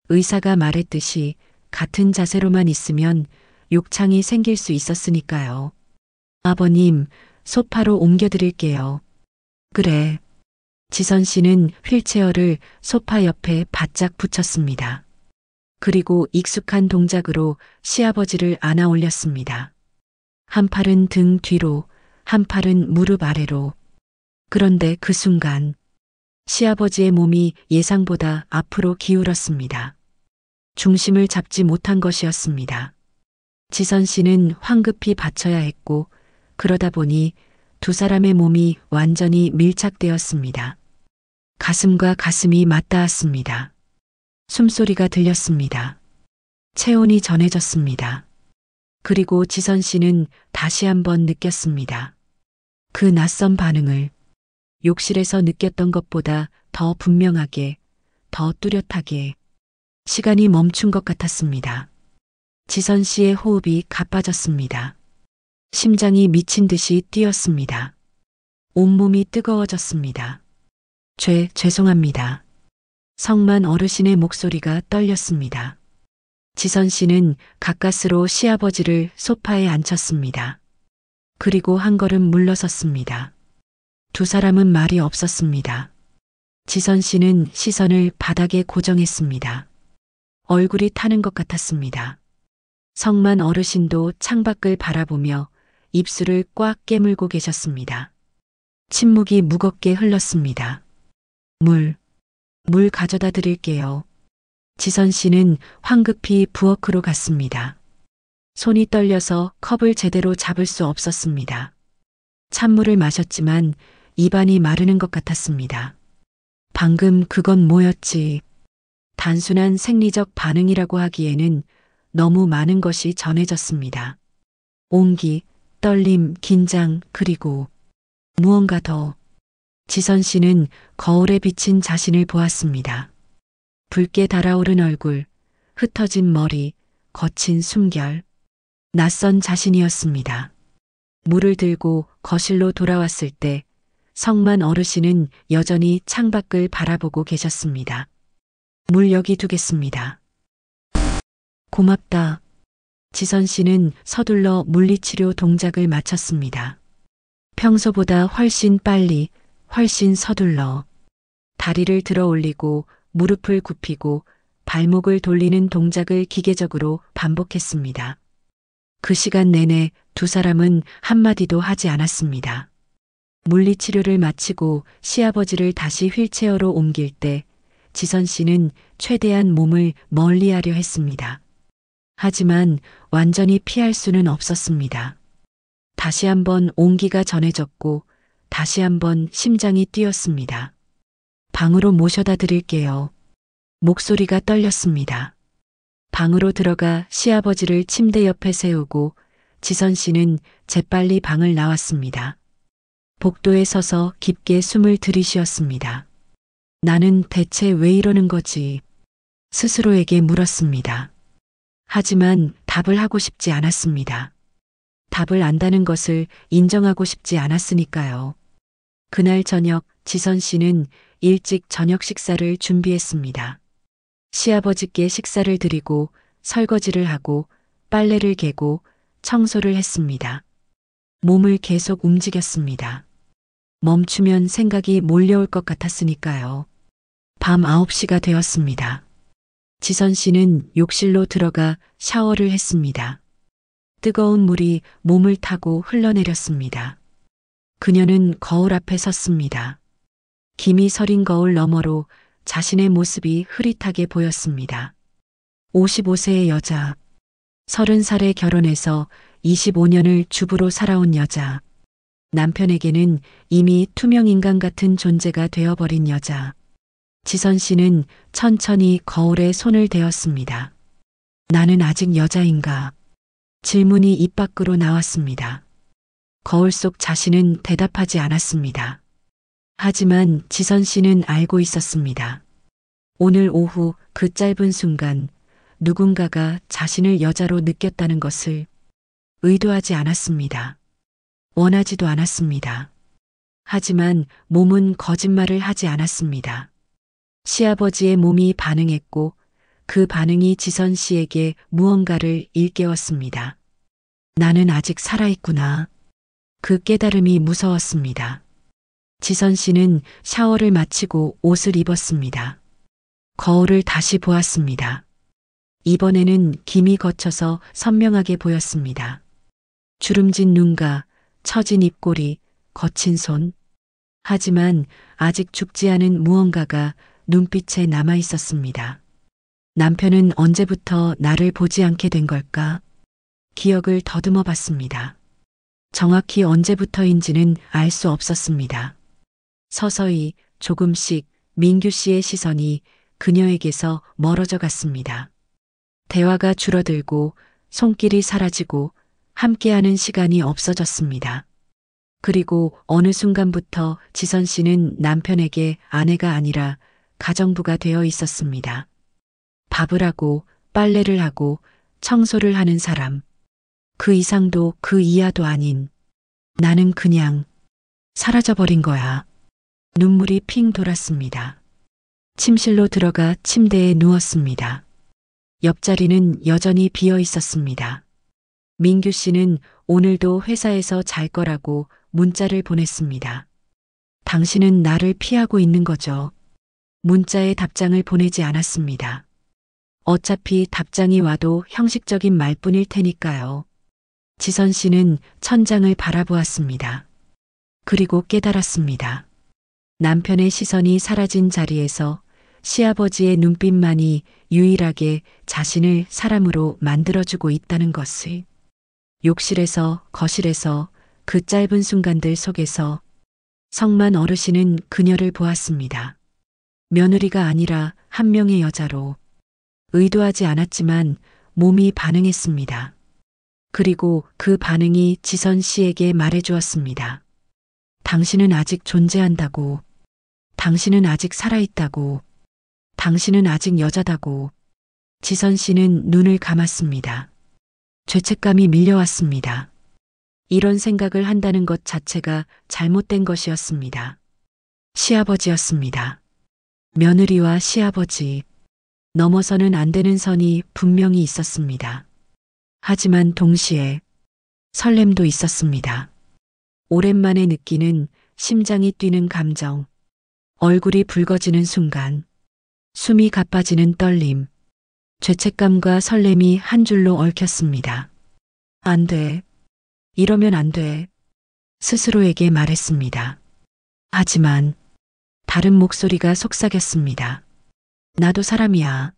의사가 말했듯이 같은 자세로만 있으면 욕창이 생길 수 있었으니까요. 아버님, 소파로 옮겨드릴게요. 그래. 지선 씨는 휠체어를 소파 옆에 바짝 붙였습니다. 그리고 익숙한 동작으로 시아버지를 안아 올렸습니다. 한 팔은 등 뒤로, 한 팔은 무릎 아래로. 그런데 그 순간 시아버지의 몸이 예상보다 앞으로 기울었습니다. 중심을 잡지 못한 것이었습니다. 지선 씨는 황급히 받쳐야 했고 그러다 보니 두 사람의 몸이 완전히 밀착되었습니다. 가슴과 가슴이 맞닿았습니다. 숨소리가 들렸습니다. 체온이 전해졌습니다. 그리고 지선 씨는 다시 한번 느꼈습니다. 그 낯선 반응을 욕실에서 느꼈던 것보다 더 분명하게, 더 뚜렷하게. 시간이 멈춘 것 같았습니다. 지선 씨의 호흡이 가빠졌습니다. 심장이 미친 듯이 뛰었습니다. 온몸이 뜨거워졌습니다. 죄송합니다. 성만 어르신의 목소리가 떨렸습니다. 지선 씨는 가까스로 시아버지를 소파에 앉혔습니다. 그리고 한 걸음 물러섰습니다. 두 사람은 말이 없었습니다. 지선 씨는 시선을 바닥에 고정했습니다. 얼굴이 타는 것 같았습니다. 성만 어르신도 창밖을 바라보며 입술을 꽉 깨물고 계셨습니다. 침묵이 무겁게 흘렀습니다. 물 가져다 드릴게요. 지선 씨는 황급히 부엌으로 갔습니다. 손이 떨려서 컵을 제대로 잡을 수 없었습니다. 찬물을 마셨지만 입안이 마르는 것 같았습니다. 방금 그건 뭐였지? 단순한 생리적 반응이라고 하기에는 너무 많은 것이 전해졌습니다. 온기, 떨림, 긴장, 그리고 무언가 더. 지선 씨는 거울에 비친 자신을 보았습니다. 붉게 달아오른 얼굴, 흩어진 머리, 거친 숨결. 낯선 자신이었습니다. 물을 들고 거실로 돌아왔을 때 성만 어르신은 여전히 창밖을 바라보고 계셨습니다. 물 여기 두겠습니다. 고맙다. 지선 씨는 서둘러 물리치료 동작을 마쳤습니다. 평소보다 훨씬 빨리, 훨씬 서둘러 다리를 들어 올리고 무릎을 굽히고 발목을 돌리는 동작을 기계적으로 반복했습니다. 그 시간 내내 두 사람은 한마디도 하지 않았습니다. 물리치료를 마치고 시아버지를 다시 휠체어로 옮길 때 지선 씨는 최대한 몸을 멀리하려 했습니다. 하지만 완전히 피할 수는 없었습니다. 다시 한번 온기가 전해졌고 다시 한번 심장이 뛰었습니다. 방으로 모셔다 드릴게요. 목소리가 떨렸습니다. 방으로 들어가 시아버지를 침대 옆에 세우고 지선 씨는 재빨리 방을 나왔습니다. 복도에 서서 깊게 숨을 들이쉬었습니다. 나는 대체 왜 이러는 거지? 스스로에게 물었습니다. 하지만 답을 하고 싶지 않았습니다. 답을 안다는 것을 인정하고 싶지 않았으니까요. 그날 저녁 지선 씨는 일찍 저녁 식사를 준비했습니다. 시아버지께 식사를 드리고 설거지를 하고 빨래를 개고 청소를 했습니다. 몸을 계속 움직였습니다. 멈추면 생각이 몰려올 것 같았으니까요. 밤 9시가 되었습니다. 지선 씨는 욕실로 들어가 샤워를 했습니다. 뜨거운 물이 몸을 타고 흘러내렸습니다. 그녀는 거울 앞에 섰습니다. 김이 서린 거울 너머로 자신의 모습이 흐릿하게 보였습니다. 55세의 여자, 30살에 결혼해서 25년을 주부로 살아온 여자, 남편에게는 이미 투명인간 같은 존재가 되어버린 여자. 지선 씨는 천천히 거울에 손을 대었습니다. 나는 아직 여자인가? 질문이 입 밖으로 나왔습니다. 거울 속 자신은 대답하지 않았습니다. 하지만 지선 씨는 알고 있었습니다. 오늘 오후 그 짧은 순간 누군가가 자신을 여자로 느꼈다는 것을 의도하지 않았습니다. 원하지도 않았습니다. 하지만 몸은 거짓말을 하지 않았습니다. 시아버지의 몸이 반응했고 그 반응이 지선 씨에게 무언가를 일깨웠습니다. 나는 아직 살아있구나. 그 깨달음이 무서웠습니다. 지선 씨는 샤워를 마치고 옷을 입었습니다. 거울을 다시 보았습니다. 이번에는 김이 거쳐서 선명하게 보였습니다. 주름진 눈가, 처진 입꼬리, 거친 손. 하지만 아직 죽지 않은 무언가가 눈빛에 남아 있었습니다. 남편은 언제부터 나를 보지 않게 된 걸까? 기억을 더듬어 봤습니다. 정확히 언제부터인지는 알 수 없었습니다. 서서히 조금씩 민규 씨의 시선이 그녀에게서 멀어져 갔습니다. 대화가 줄어들고 손길이 사라지고 함께하는 시간이 없어졌습니다. 그리고 어느 순간부터 지선 씨는 남편에게 아내가 아니라 가정부가 되어 있었습니다. 밥을 하고 빨래를 하고 청소를 하는 사람. 그 이상도 그 이하도 아닌 나는 그냥 사라져버린 거야. 눈물이 핑 돌았습니다. 침실로 들어가 침대에 누웠습니다. 옆자리는 여전히 비어 있었습니다. 민규 씨는 오늘도 회사에서 잘 거라고 문자를 보냈습니다. 당신은 나를 피하고 있는 거죠. 문자에 답장을 보내지 않았습니다. 어차피 답장이 와도 형식적인 말뿐일 테니까요. 지선 씨는 천장을 바라보았습니다. 그리고 깨달았습니다. 남편의 시선이 사라진 자리에서 시아버지의 눈빛만이 유일하게 자신을 사람으로 만들어주고 있다는 것을. 욕실에서, 거실에서, 그 짧은 순간들 속에서 성만 어르신은 그녀를 보았습니다. 며느리가 아니라 한 명의 여자로. 의도하지 않았지만 몸이 반응했습니다. 그리고 그 반응이 지선 씨에게 말해주었습니다. 당신은 아직 존재한다고. 당신은 아직 살아있다고. 당신은 아직 여자다고. 지선 씨는 눈을 감았습니다. 죄책감이 밀려왔습니다. 이런 생각을 한다는 것 자체가 잘못된 것이었습니다. 시아버지였습니다. 며느리와 시아버지. 넘어서는 안 되는 선이 분명히 있었습니다. 하지만 동시에 설렘도 있었습니다. 오랜만에 느끼는 심장이 뛰는 감정, 얼굴이 붉어지는 순간, 숨이 가빠지는 떨림, 죄책감과 설렘이 한 줄로 얽혔습니다. 안 돼. 이러면 안 돼. 스스로에게 말했습니다. 하지만 다른 목소리가 속삭였습니다. 나도 사람이야.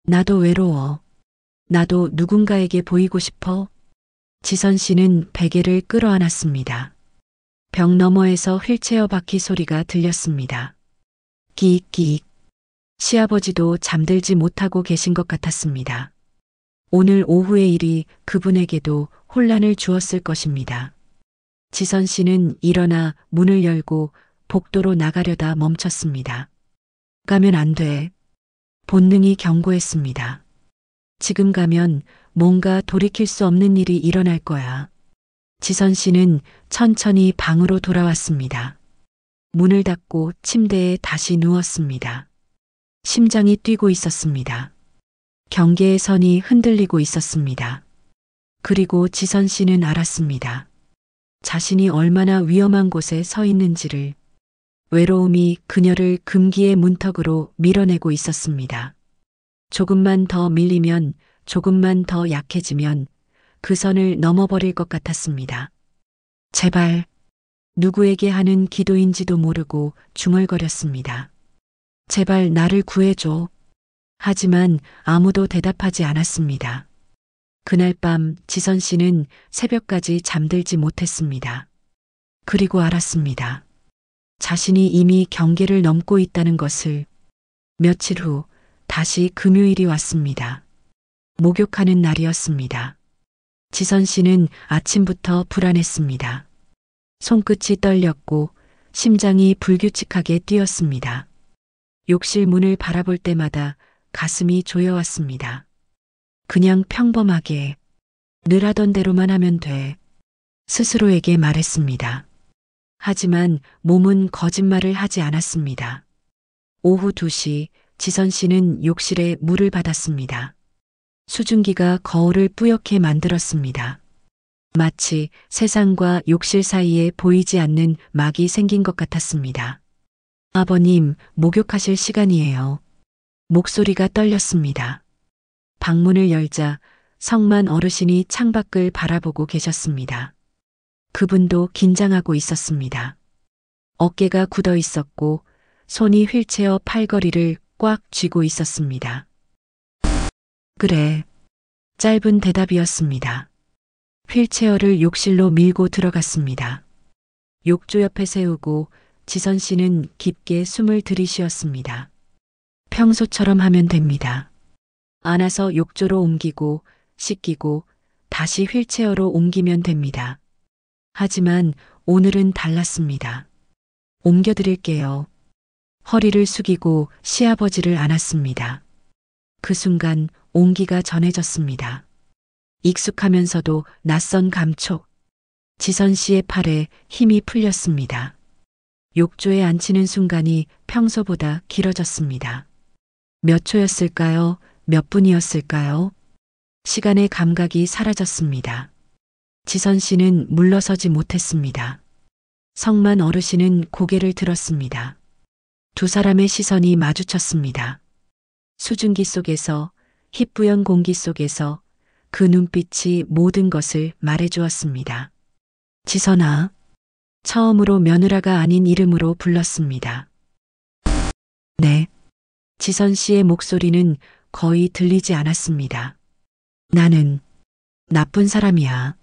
나도 외로워. 나도 누군가에게 보이고 싶어. 지선 씨는 베개를 끌어안았습니다. 벽 너머에서 휠체어 바퀴 소리가 들렸습니다. 끼익끼익. 시아버지도 잠들지 못하고 계신 것 같았습니다. 오늘 오후의 일이 그분에게도 혼란을 주었을 것입니다. 지선 씨는 일어나 문을 열고 복도로 나가려다 멈췄습니다. 가면 안 돼. 본능이 경고했습니다. 지금 가면 뭔가 돌이킬 수 없는 일이 일어날 거야. 지선 씨는 천천히 방으로 돌아왔습니다. 문을 닫고 침대에 다시 누웠습니다. 심장이 뛰고 있었습니다. 경계의 선이 흔들리고 있었습니다. 그리고 지선 씨는 알았습니다. 자신이 얼마나 위험한 곳에 서 있는지를. 외로움이 그녀를 금기의 문턱으로 밀어내고 있었습니다. 조금만 더 밀리면, 조금만 더 약해지면 그 선을 넘어버릴 것 같았습니다. 제발, 누구에게 하는 기도인지도 모르고 중얼거렸습니다. 제발 나를 구해줘. 하지만 아무도 대답하지 않았습니다. 그날 밤 지선 씨는 새벽까지 잠들지 못했습니다. 그리고 알았습니다. 자신이 이미 경계를 넘고 있다는 것을. 며칠 후 다시 금요일이 왔습니다. 목욕하는 날이었습니다. 지선 씨는 아침부터 불안했습니다. 손끝이 떨렸고 심장이 불규칙하게 뛰었습니다. 욕실 문을 바라볼 때마다 가슴이 조여왔습니다. 그냥 평범하게 늘 하던 대로만 하면 돼. 스스로에게 말했습니다. 하지만 몸은 거짓말을 하지 않았습니다. 오후 2시 지선 씨는 욕실에 물을 받았습니다. 수증기가 거울을 뿌옇게 만들었습니다. 마치 세상과 욕실 사이에 보이지 않는 막이 생긴 것 같았습니다. 아버님, 목욕하실 시간이에요. 목소리가 떨렸습니다. 방문을 열자 성만 어르신이 창밖을 바라보고 계셨습니다. 그분도 긴장하고 있었습니다. 어깨가 굳어 있었고 손이 휠체어 팔걸이를 꽉 쥐고 있었습니다. 그래. 짧은 대답이었습니다. 휠체어를 욕실로 밀고 들어갔습니다. 욕조 옆에 세우고 지선 씨는 깊게 숨을 들이쉬었습니다. 평소처럼 하면 됩니다. 안아서 욕조로 옮기고 씻기고 다시 휠체어로 옮기면 됩니다. 하지만 오늘은 달랐습니다. 옮겨드릴게요. 허리를 숙이고 시아버지를 안았습니다. 그 순간 온기가 전해졌습니다. 익숙하면서도 낯선 감촉. 지선 씨의 팔에 힘이 풀렸습니다. 욕조에 앉히는 순간이 평소보다 길어졌습니다. 몇 초였을까요? 몇 분이었을까요? 시간의 감각이 사라졌습니다. 지선 씨는 물러서지 못했습니다. 성만 어르신은 고개를 들었습니다. 두 사람의 시선이 마주쳤습니다. 수증기 속에서, 희뿌연 공기 속에서 그 눈빛이 모든 것을 말해주었습니다. 지선아. 처음으로 며느라가 아닌 이름으로 불렀습니다. 네. 지선 씨의 목소리는 거의 들리지 않았습니다. 나는 나쁜 사람이야.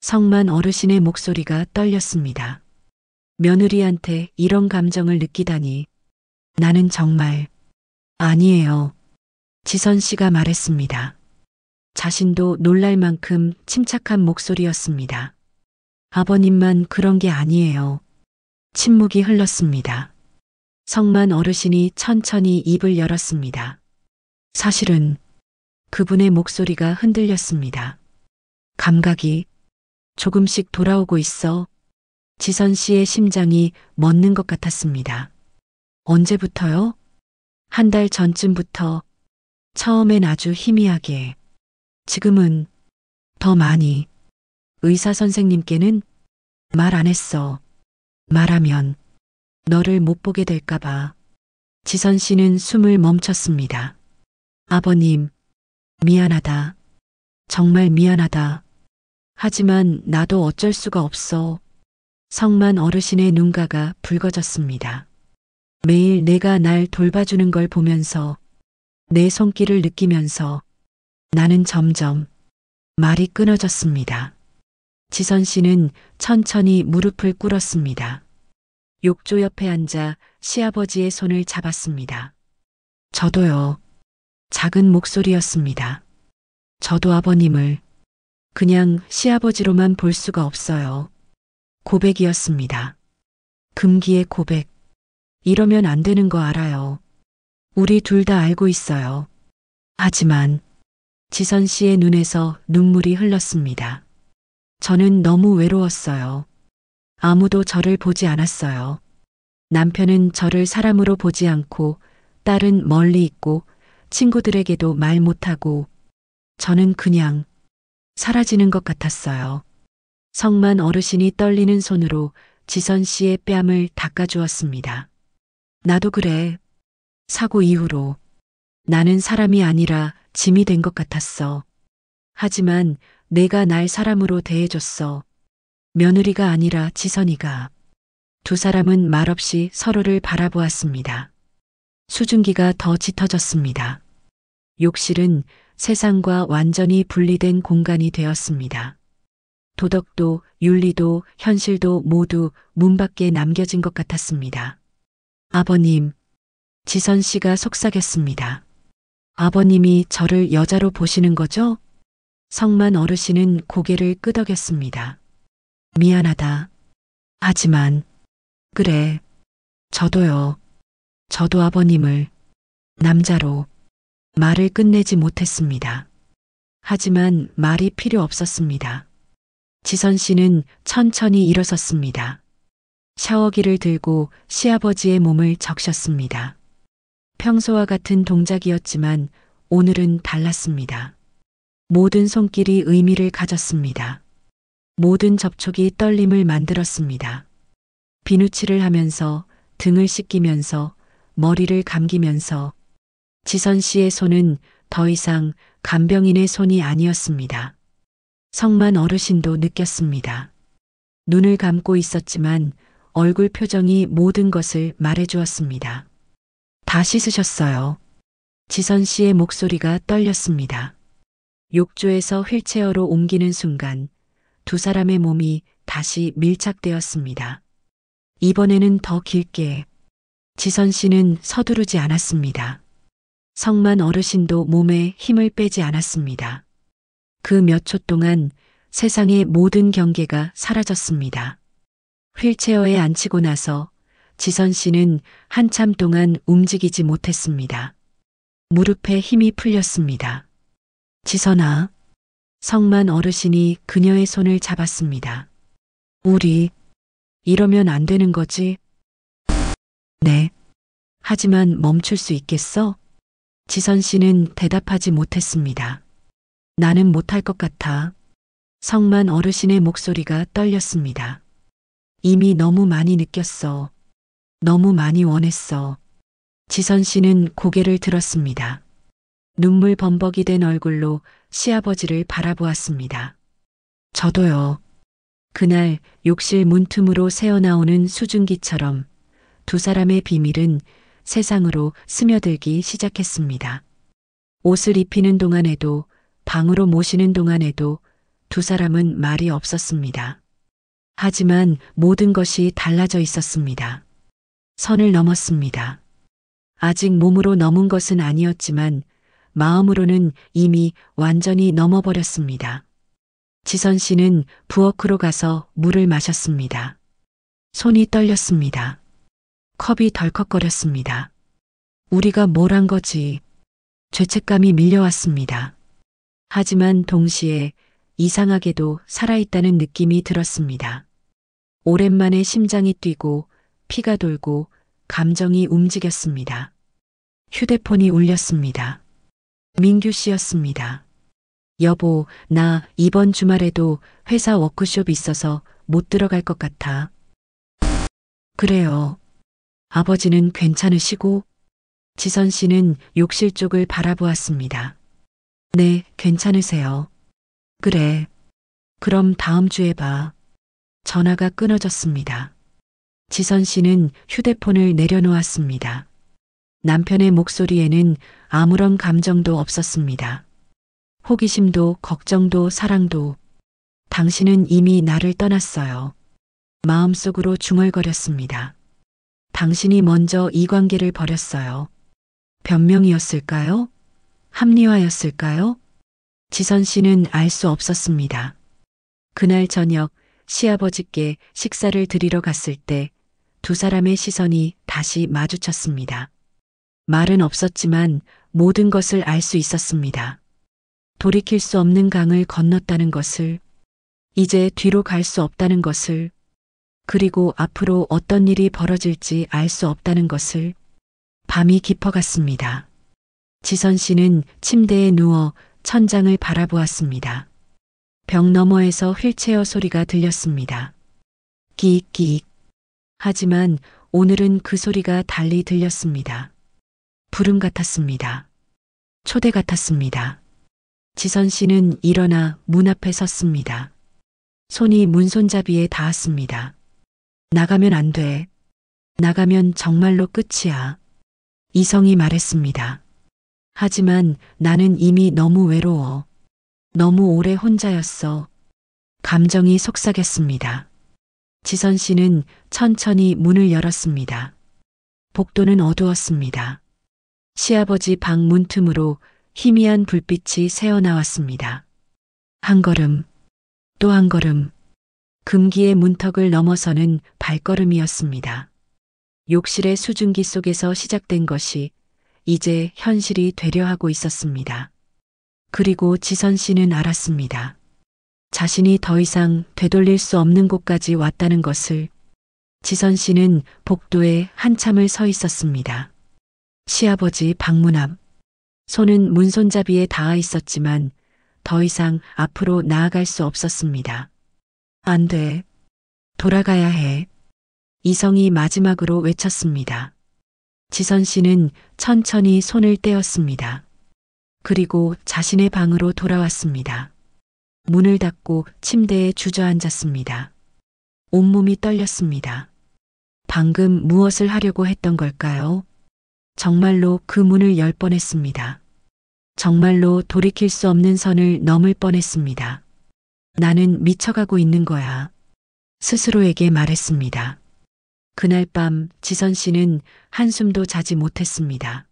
성만 어르신의 목소리가 떨렸습니다. 며느리한테 이런 감정을 느끼다니. 나는 정말 아니에요. 지선 씨가 말했습니다. 자신도 놀랄 만큼 침착한 목소리였습니다. 아버님만 그런 게 아니에요. 침묵이 흘렀습니다. 성만 어르신이 천천히 입을 열었습니다. 사실은 그분의 목소리가 흔들렸습니다. 감각이 조금씩 돌아오고 있어. 지선 씨의 심장이 멎는 것 같았습니다. 언제부터요? 한 달 전쯤부터. 처음엔 아주 희미하게. 지금은 더 많이. 의사 선생님께는 말 안 했어. 말하면 너를 못 보게 될까봐. 지선 씨는 숨을 멈췄습니다. 아버님, 미안하다. 정말 미안하다. 하지만 나도 어쩔 수가 없어. 성만 어르신의 눈가가 붉어졌습니다. 매일 내가 날 돌봐주는 걸 보면서, 내 손길을 느끼면서 나는 점점 말이 끊어졌습니다. 지선 씨는 천천히 무릎을 꿇었습니다. 욕조 옆에 앉아 시아버지의 손을 잡았습니다. 저도요. 작은 목소리였습니다. 저도 아버님을 그냥 시아버지로만 볼 수가 없어요. 고백이었습니다. 금기의 고백. 이러면 안 되는 거 알아요. 우리 둘 다 알고 있어요. 하지만 지선 씨의 눈에서 눈물이 흘렀습니다. 저는 너무 외로웠어요. 아무도 저를 보지 않았어요. 남편은 저를 사람으로 보지 않고, 딸은 멀리 있고, 친구들에게도 말 못하고, 저는 그냥 사라지는 것 같았어요. 성만 어르신이 떨리는 손으로 지선 씨의 뺨을 닦아주었습니다. 나도 그래. 사고 이후로 나는 사람이 아니라 짐이 된 것 같았어. 하지만 내가 날 사람으로 대해줬어. 며느리가 아니라 지선이가. 두 사람은 말없이 서로를 바라보았습니다. 수증기가 더 짙어졌습니다. 욕실은 세상과 완전히 분리된 공간이 되었습니다. 도덕도 윤리도 현실도 모두 문 밖에 남겨진 것 같았습니다. 아버님, 지선 씨가 속삭였습니다. 아버님이 저를 여자로 보시는 거죠? 성만 어르신은 고개를 끄덕였습니다. 미안하다. 하지만, 그래, 저도요. 저도 아버님을 남자로 말을 끝내지 못했습니다. 하지만 말이 필요 없었습니다. 지선 씨는 천천히 일어섰습니다. 샤워기를 들고 시아버지의 몸을 적셨습니다. 평소와 같은 동작이었지만 오늘은 달랐습니다. 모든 손길이 의미를 가졌습니다. 모든 접촉이 떨림을 만들었습니다. 비누칠을 하면서, 등을 씻기면서, 머리를 감기면서 지선 씨의 손은 더 이상 간병인의 손이 아니었습니다. 성만 어르신도 느꼈습니다. 눈을 감고 있었지만 얼굴 표정이 모든 것을 말해주었습니다. 다 씻으셨어요. 지선 씨의 목소리가 떨렸습니다. 욕조에서 휠체어로 옮기는 순간 두 사람의 몸이 다시 밀착되었습니다. 이번에는 더 길게. 지선 씨는 서두르지 않았습니다. 성만 어르신도 몸에 힘을 빼지 않았습니다. 그 몇 초 동안 세상의 모든 경계가 사라졌습니다. 휠체어에 앉히고 나서 지선 씨는 한참 동안 움직이지 못했습니다. 무릎에 힘이 풀렸습니다. 지선아. 성만 어르신이 그녀의 손을 잡았습니다. 우리 이러면 안 되는 거지? 네. 하지만 멈출 수 있겠어? 지선 씨는 대답하지 못했습니다. 나는 못할 것 같아. 성만 어르신의 목소리가 떨렸습니다. 이미 너무 많이 느꼈어. 너무 많이 원했어. 지선 씨는 고개를 들었습니다. 눈물 범벅이 된 얼굴로 시아버지를 바라보았습니다. 저도요. 그날 욕실 문틈으로 새어나오는 수증기처럼 두 사람의 비밀은 세상으로 스며들기 시작했습니다. 옷을 입히는 동안에도 방으로 모시는 동안에도 두 사람은 말이 없었습니다. 하지만 모든 것이 달라져 있었습니다. 선을 넘었습니다. 아직 몸으로 넘은 것은 아니었지만 마음으로는 이미 완전히 넘어버렸습니다. 지선 씨는 부엌으로 가서 물을 마셨습니다. 손이 떨렸습니다. 컵이 덜컥거렸습니다. 우리가 뭘 한 거지? 죄책감이 밀려왔습니다. 하지만 동시에 이상하게도 살아있다는 느낌이 들었습니다. 오랜만에 심장이 뛰고 피가 돌고 감정이 움직였습니다. 휴대폰이 울렸습니다. 민규 씨였습니다. 여보, 나 이번 주말에도 회사 워크숍 있어서 못 들어갈 것 같아. 그래요. 아버지는 괜찮으시고? 지선 씨는 욕실 쪽을 바라보았습니다. 네, 괜찮으세요. 그래. 그럼 다음 주에 봐. 전화가 끊어졌습니다. 지선 씨는 휴대폰을 내려놓았습니다. 남편의 목소리에는 아무런 감정도 없었습니다. 호기심도 걱정도 사랑도. 당신은 이미 나를 떠났어요. 마음속으로 중얼거렸습니다. 당신이 먼저 이 관계를 버렸어요. 변명이었을까요? 합리화였을까요? 지선 씨는 알 수 없었습니다. 그날 저녁 시아버지께 식사를 드리러 갔을 때 두 사람의 시선이 다시 마주쳤습니다. 말은 없었지만 모든 것을 알 수 있었습니다. 돌이킬 수 없는 강을 건넜다는 것을, 이제 뒤로 갈 수 없다는 것을, 그리고 앞으로 어떤 일이 벌어질지 알 수 없다는 것을. 밤이 깊어갔습니다. 지선 씨는 침대에 누워 천장을 바라보았습니다. 벽 너머에서 휠체어 소리가 들렸습니다. 끼익끼익. 하지만 오늘은 그 소리가 달리 들렸습니다. 부름 같았습니다. 초대 같았습니다. 지선 씨는 일어나 문 앞에 섰습니다. 손이 문손잡이에 닿았습니다. 나가면 안 돼. 나가면 정말로 끝이야. 이성이 말했습니다. 하지만 나는 이미 너무 외로워. 너무 오래 혼자였어. 감정이 속삭였습니다. 지선 씨는 천천히 문을 열었습니다. 복도는 어두웠습니다. 시아버지 방 문틈으로 희미한 불빛이 새어나왔습니다. 한 걸음, 또 한 걸음. 금기의 문턱을 넘어서는 발걸음이었습니다. 욕실의 수증기 속에서 시작된 것이 이제 현실이 되려 하고 있었습니다. 그리고 지선 씨는 알았습니다. 자신이 더 이상 되돌릴 수 없는 곳까지 왔다는 것을. 지선 씨는 복도에 한참을 서 있었습니다. 시아버지 방문 앞. 손은 문손잡이에 닿아 있었지만 더 이상 앞으로 나아갈 수 없었습니다. 안 돼. 돌아가야 해. 이성이 마지막으로 외쳤습니다. 지선 씨는 천천히 손을 떼었습니다. 그리고 자신의 방으로 돌아왔습니다. 문을 닫고 침대에 주저앉았습니다. 온몸이 떨렸습니다. 방금 무엇을 하려고 했던 걸까요? 정말로 그 문을 열 뻔했습니다. 정말로 돌이킬 수 없는 선을 넘을 뻔했습니다. 나는 미쳐가고 있는 거야. 스스로에게 말했습니다. 그날 밤 지선 씨는 한숨도 자지 못했습니다.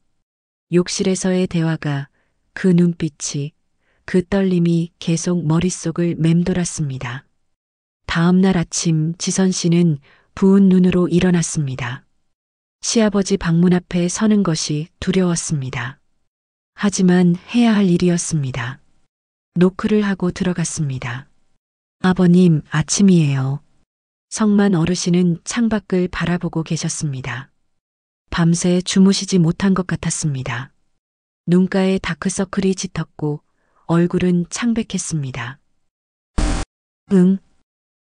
욕실에서의 대화가, 그 눈빛이, 그 떨림이 계속 머릿속을 맴돌았습니다. 다음 날 아침 지선 씨는 부은 눈으로 일어났습니다. 시아버지 방문 앞에 서는 것이 두려웠습니다. 하지만 해야 할 일이었습니다. 노크를 하고 들어갔습니다. 아버님, 아침이에요. 성만 어르신은 창밖을 바라보고 계셨습니다. 밤새 주무시지 못한 것 같았습니다. 눈가에 다크서클이 짙었고 얼굴은 창백했습니다. 응?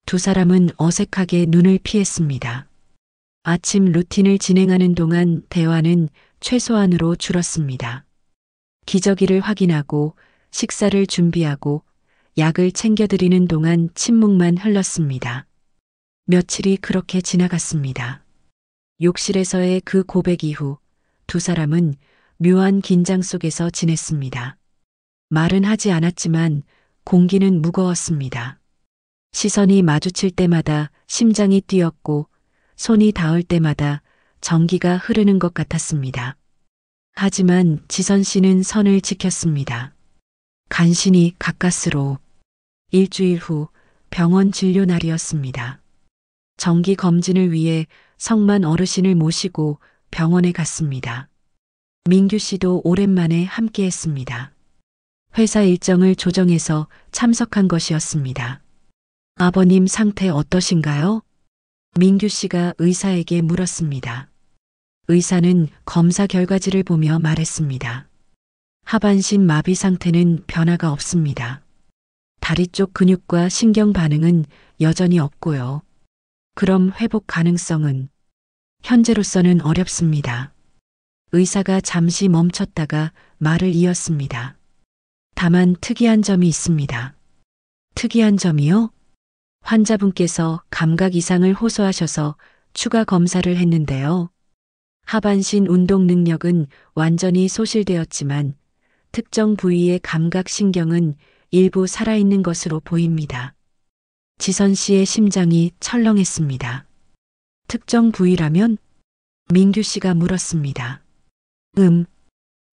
두 사람은 어색하게 눈을 피했습니다. 아침 루틴을 진행하는 동안 대화는 최소한으로 줄었습니다. 기저귀를 확인하고 식사를 준비하고 약을 챙겨드리는 동안 침묵만 흘렀습니다. 며칠이 그렇게 지나갔습니다. 욕실에서의 그 고백 이후 두 사람은 묘한 긴장 속에서 지냈습니다. 말은 하지 않았지만 공기는 무거웠습니다. 시선이 마주칠 때마다 심장이 뛰었고 손이 닿을 때마다 전기가 흐르는 것 같았습니다. 하지만 지선 씨는 선을 지켰습니다. 간신히 가까스로. 일주일 후 병원 진료 날이었습니다. 정기 검진을 위해 성만 어르신을 모시고 병원에 갔습니다. 민규 씨도 오랜만에 함께 했습니다. 회사 일정을 조정해서 참석한 것이었습니다. 아버님 상태 어떠신가요? 민규 씨가 의사에게 물었습니다. 의사는 검사 결과지를 보며 말했습니다. 하반신 마비 상태는 변화가 없습니다. 다리 쪽 근육과 신경 반응은 여전히 없고요. 그럼 회복 가능성은? 현재로서는 어렵습니다. 의사가 잠시 멈췄다가 말을 이었습니다. 다만 특이한 점이 있습니다. 특이한 점이요? 환자분께서 감각 이상을 호소하셔서 추가 검사를 했는데요. 하반신 운동 능력은 완전히 소실되었지만 특정 부위의 감각 신경은 일부 살아있는 것으로 보입니다. 지선 씨의 심장이 철렁했습니다. 특정 부위라면? 민규 씨가 물었습니다.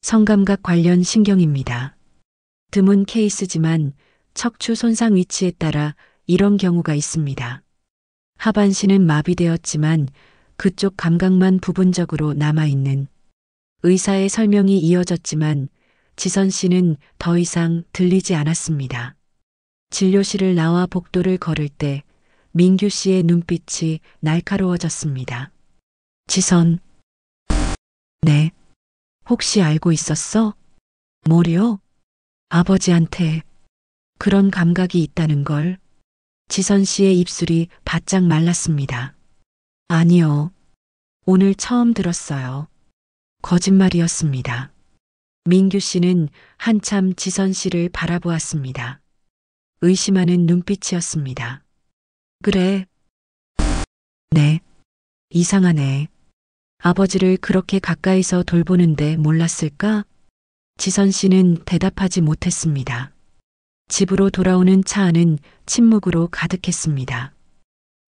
성감각 관련 신경입니다. 드문 케이스지만 척추 손상 위치에 따라 이런 경우가 있습니다. 하반신은 마비되었지만 그쪽 감각만 부분적으로 남아있는. 의사의 설명이 이어졌지만 지선 씨는 더 이상 들리지 않았습니다. 진료실을 나와 복도를 걸을 때 민규 씨의 눈빛이 날카로워졌습니다. 지선. 네. 혹시 알고 있었어? 뭐요? 아버지한테 그런 감각이 있다는 걸. 지선 씨의 입술이 바짝 말랐습니다. 아니요. 오늘 처음 들었어요. 거짓말이었습니다. 민규 씨는 한참 지선 씨를 바라보았습니다. 의심하는 눈빛이었습니다. 그래. 네. 이상하네. 아버지를 그렇게 가까이서 돌보는데 몰랐을까? 지선 씨는 대답하지 못했습니다. 집으로 돌아오는 차 안은 침묵으로 가득했습니다.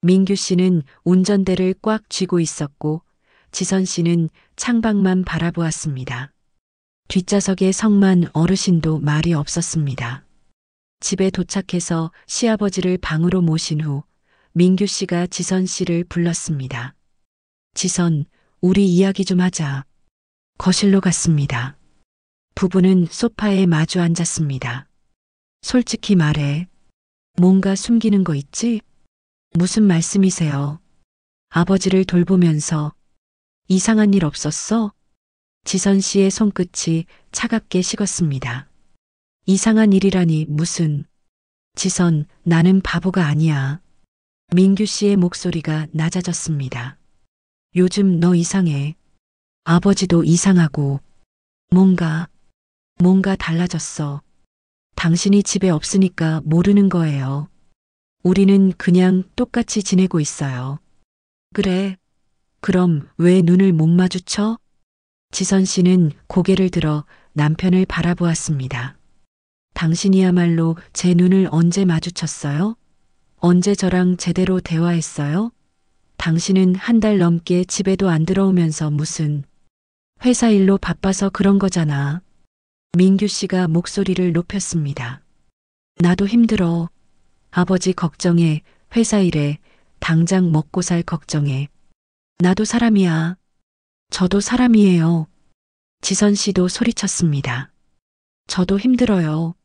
민규 씨는 운전대를 꽉 쥐고 있었고 지선 씨는 창밖만 바라보았습니다. 뒷좌석의 성만 어르신도 말이 없었습니다. 집에 도착해서 시아버지를 방으로 모신 후 민규 씨가 지선 씨를 불렀습니다. 지선, 우리 이야기 좀 하자. 거실로 갔습니다. 부부는 소파에 마주 앉았습니다. 솔직히 말해. 뭔가 숨기는 거 있지? 무슨 말씀이세요? 아버지를 돌보면서 이상한 일 없었어? 지선 씨의 손끝이 차갑게 식었습니다. 이상한 일이라니 무슨. 지선, 나는 바보가 아니야. 민규 씨의 목소리가 낮아졌습니다. 요즘 너 이상해. 아버지도 이상하고. 뭔가 달라졌어. 당신이 집에 없으니까 모르는 거예요. 우리는 그냥 똑같이 지내고 있어요. 그래. 그럼 왜 눈을 못 마주쳐? 지선 씨는 고개를 들어 남편을 바라보았습니다. 당신이야말로 제 눈을 언제 마주쳤어요? 언제 저랑 제대로 대화했어요? 당신은 한 달 넘게 집에도 안 들어오면서 무슨. 회사 일로 바빠서 그런 거잖아. 민규 씨가 목소리를 높였습니다. 나도 힘들어. 아버지 걱정해. 회사 일에. 당장 먹고 살 걱정해. 나도 사람이야. 저도 사람이에요. 지선 씨도 소리쳤습니다. 저도 힘들어요.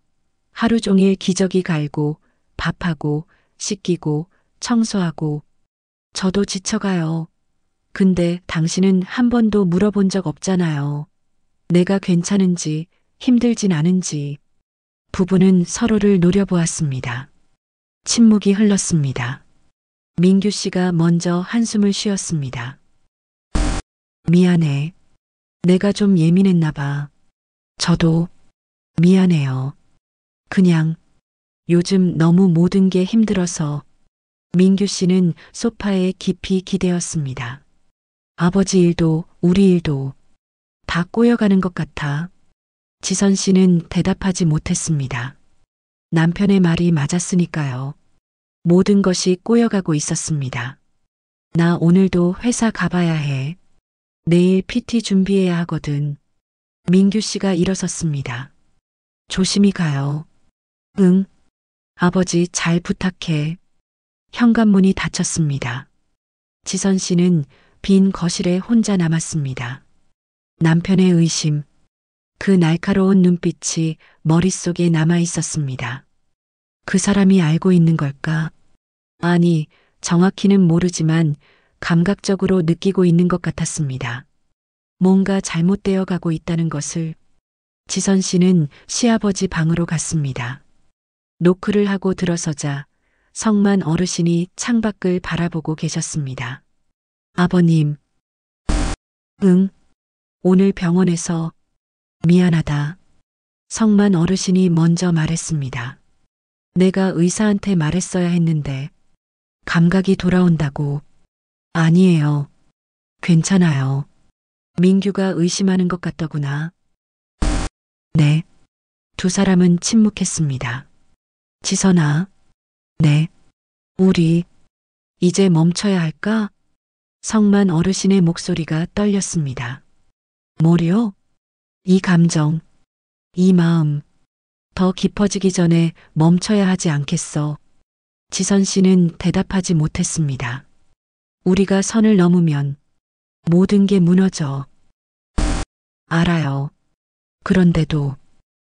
하루 종일 기저귀 갈고 밥하고 씻기고 청소하고. 저도 지쳐가요. 근데 당신은 한 번도 물어본 적 없잖아요. 내가 괜찮은지 힘들진 않은지. 부부는 서로를 노려보았습니다. 침묵이 흘렀습니다. 민규 씨가 먼저 한숨을 쉬었습니다. 미안해. 내가 좀 예민했나 봐. 저도 미안해요. 그냥 요즘 너무 모든 게 힘들어서. 민규 씨는 소파에 깊이 기대었습니다. 아버지 일도 우리 일도 다 꼬여가는 것 같아. 지선 씨는 대답하지 못했습니다. 남편의 말이 맞았으니까요. 모든 것이 꼬여가고 있었습니다. 나 오늘도 회사 가봐야 해. 내일 PT 준비해야 하거든. 민규 씨가 일어섰습니다. 조심히 가요. 응. 아버지 잘 부탁해. 현관문이 닫혔습니다. 지선 씨는 빈 거실에 혼자 남았습니다. 남편의 의심, 그 날카로운 눈빛이 머릿속에 남아 있었습니다. 그 사람이 알고 있는 걸까? 아니, 정확히는 모르지만 감각적으로 느끼고 있는 것 같았습니다. 뭔가 잘못되어 가고 있다는 것을. 지선 씨는 시아버지 방으로 갔습니다. 노크를 하고 들어서자 성만 어르신이 창밖을 바라보고 계셨습니다. 아버님. 응. 오늘 병원에서 미안하다. 성만 어르신이 먼저 말했습니다. 내가 의사한테 말했어야 했는데 감각이 돌아온다고. 아니에요. 괜찮아요. 민규가 의심하는 것 같더구나. 네. 두 사람은 침묵했습니다. 지선아. 네. 우리 이제 멈춰야 할까? 성만 어르신의 목소리가 떨렸습니다. 뭐요? 이 감정, 이 마음, 더 깊어지기 전에 멈춰야 하지 않겠어. 지선 씨는 대답하지 못했습니다. 우리가 선을 넘으면 모든 게 무너져. 알아요. 그런데도.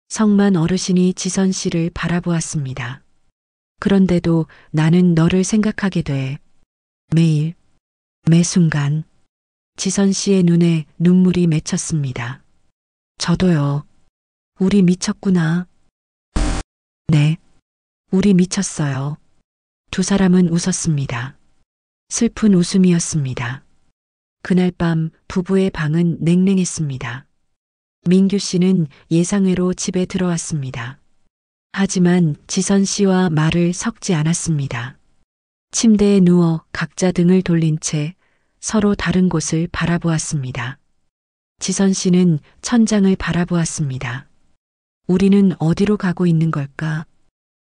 성만 어르신이 지선 씨를 바라보았습니다. 그런데도 나는 너를 생각하게 돼. 매일, 매 순간. 지선 씨의 눈에 눈물이 맺혔습니다. 저도요. 우리 미쳤구나. 네. 우리 미쳤어요. 두 사람은 웃었습니다. 슬픈 웃음이었습니다. 그날 밤 부부의 방은 냉랭했습니다. 민규 씨는 예상외로 집에 들어왔습니다. 하지만 지선 씨와 말을 섞지 않았습니다. 침대에 누워 각자 등을 돌린 채 서로 다른 곳을 바라보았습니다. 지선 씨는 천장을 바라보았습니다. 우리는 어디로 가고 있는 걸까?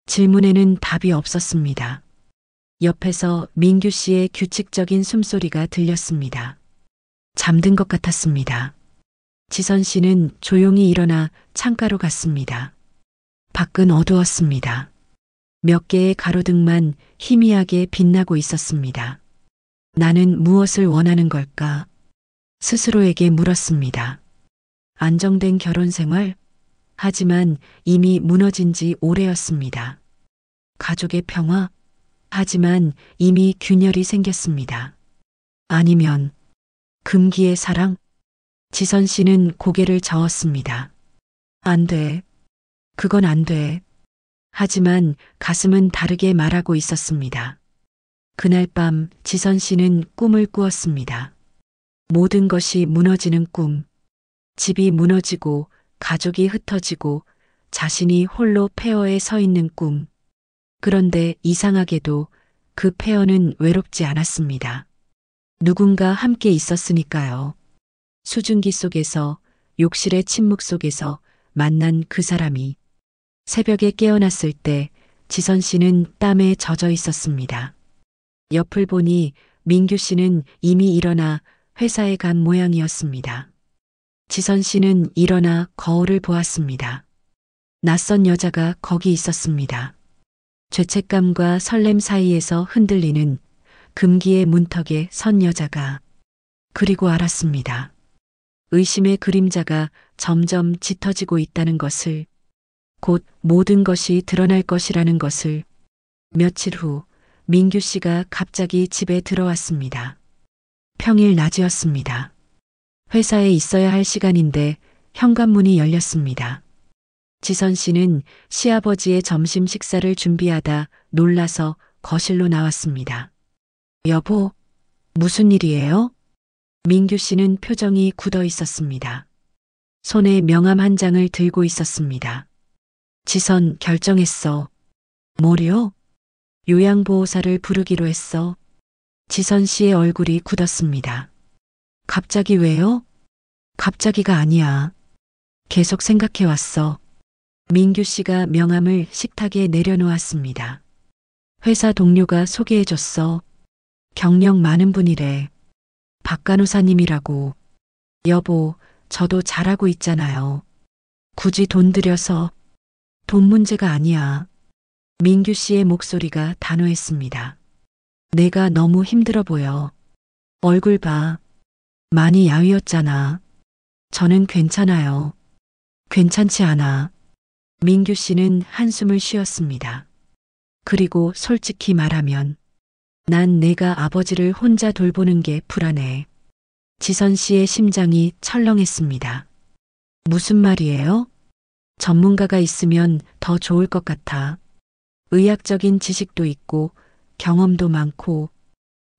질문에는 답이 없었습니다. 옆에서 민규 씨의 규칙적인 숨소리가 들렸습니다. 잠든 것 같았습니다. 지선 씨는 조용히 일어나 창가로 갔습니다. 밖은 어두웠습니다. 몇 개의 가로등만 희미하게 빛나고 있었습니다. 나는 무엇을 원하는 걸까? 스스로에게 물었습니다. 안정된 결혼 생활? 하지만 이미 무너진 지 오래였습니다. 가족의 평화? 하지만 이미 균열이 생겼습니다. 아니면 금기의 사랑? 지선 씨는 고개를 저었습니다. 안 돼. 그건 안 돼. 하지만 가슴은 다르게 말하고 있었습니다. 그날 밤 지선 씨는 꿈을 꾸었습니다. 모든 것이 무너지는 꿈. 집이 무너지고 가족이 흩어지고 자신이 홀로 폐허에 서 있는 꿈. 그런데 이상하게도 그 폐허는 외롭지 않았습니다. 누군가 함께 있었으니까요. 수증기 속에서, 욕실의 침묵 속에서 만난 그 사람이. 새벽에 깨어났을 때 지선 씨는 땀에 젖어 있었습니다. 옆을 보니 민규 씨는 이미 일어나 회사에 간 모양이었습니다. 지선 씨는 일어나 거울을 보았습니다. 낯선 여자가 거기 있었습니다. 죄책감과 설렘 사이에서 흔들리는 금기의 문턱에 선 여자가. 그리고 알았습니다. 의심의 그림자가 점점 짙어지고 있다는 것을. 곧 모든 것이 드러날 것이라는 것을. 며칠 후 민규 씨가 갑자기 집에 들어왔습니다. 평일 낮이었습니다. 회사에 있어야 할 시간인데 현관문이 열렸습니다. 지선 씨는 시아버지의 점심 식사를 준비하다 놀라서 거실로 나왔습니다. 여보, 무슨 일이에요? 민규 씨는 표정이 굳어 있었습니다. 손에 명함 한 장을 들고 있었습니다. 지선 결정했어. 뭐려? 요양보호사를 부르기로 했어. 지선 씨의 얼굴이 굳었습니다. 갑자기 왜요? 갑자기가 아니야. 계속 생각해왔어. 민규 씨가 명함을 식탁에 내려놓았습니다. 회사 동료가 소개해줬어. 경력 많은 분이래. 박 간호사님이라고. 여보, 저도 잘하고 있잖아요. 굳이 돈 들여서. 돈 문제가 아니야. 민규 씨의 목소리가 단호했습니다. 내가 너무 힘들어 보여. 얼굴 봐. 많이 야위었잖아. 저는 괜찮아요. 괜찮지 않아. 민규 씨는 한숨을 쉬었습니다. 그리고 솔직히 말하면 난 내가 아버지를 혼자 돌보는 게 불안해. 지선 씨의 심장이 철렁했습니다. 무슨 말이에요? 전문가가 있으면 더 좋을 것 같아. 의학적인 지식도 있고 경험도 많고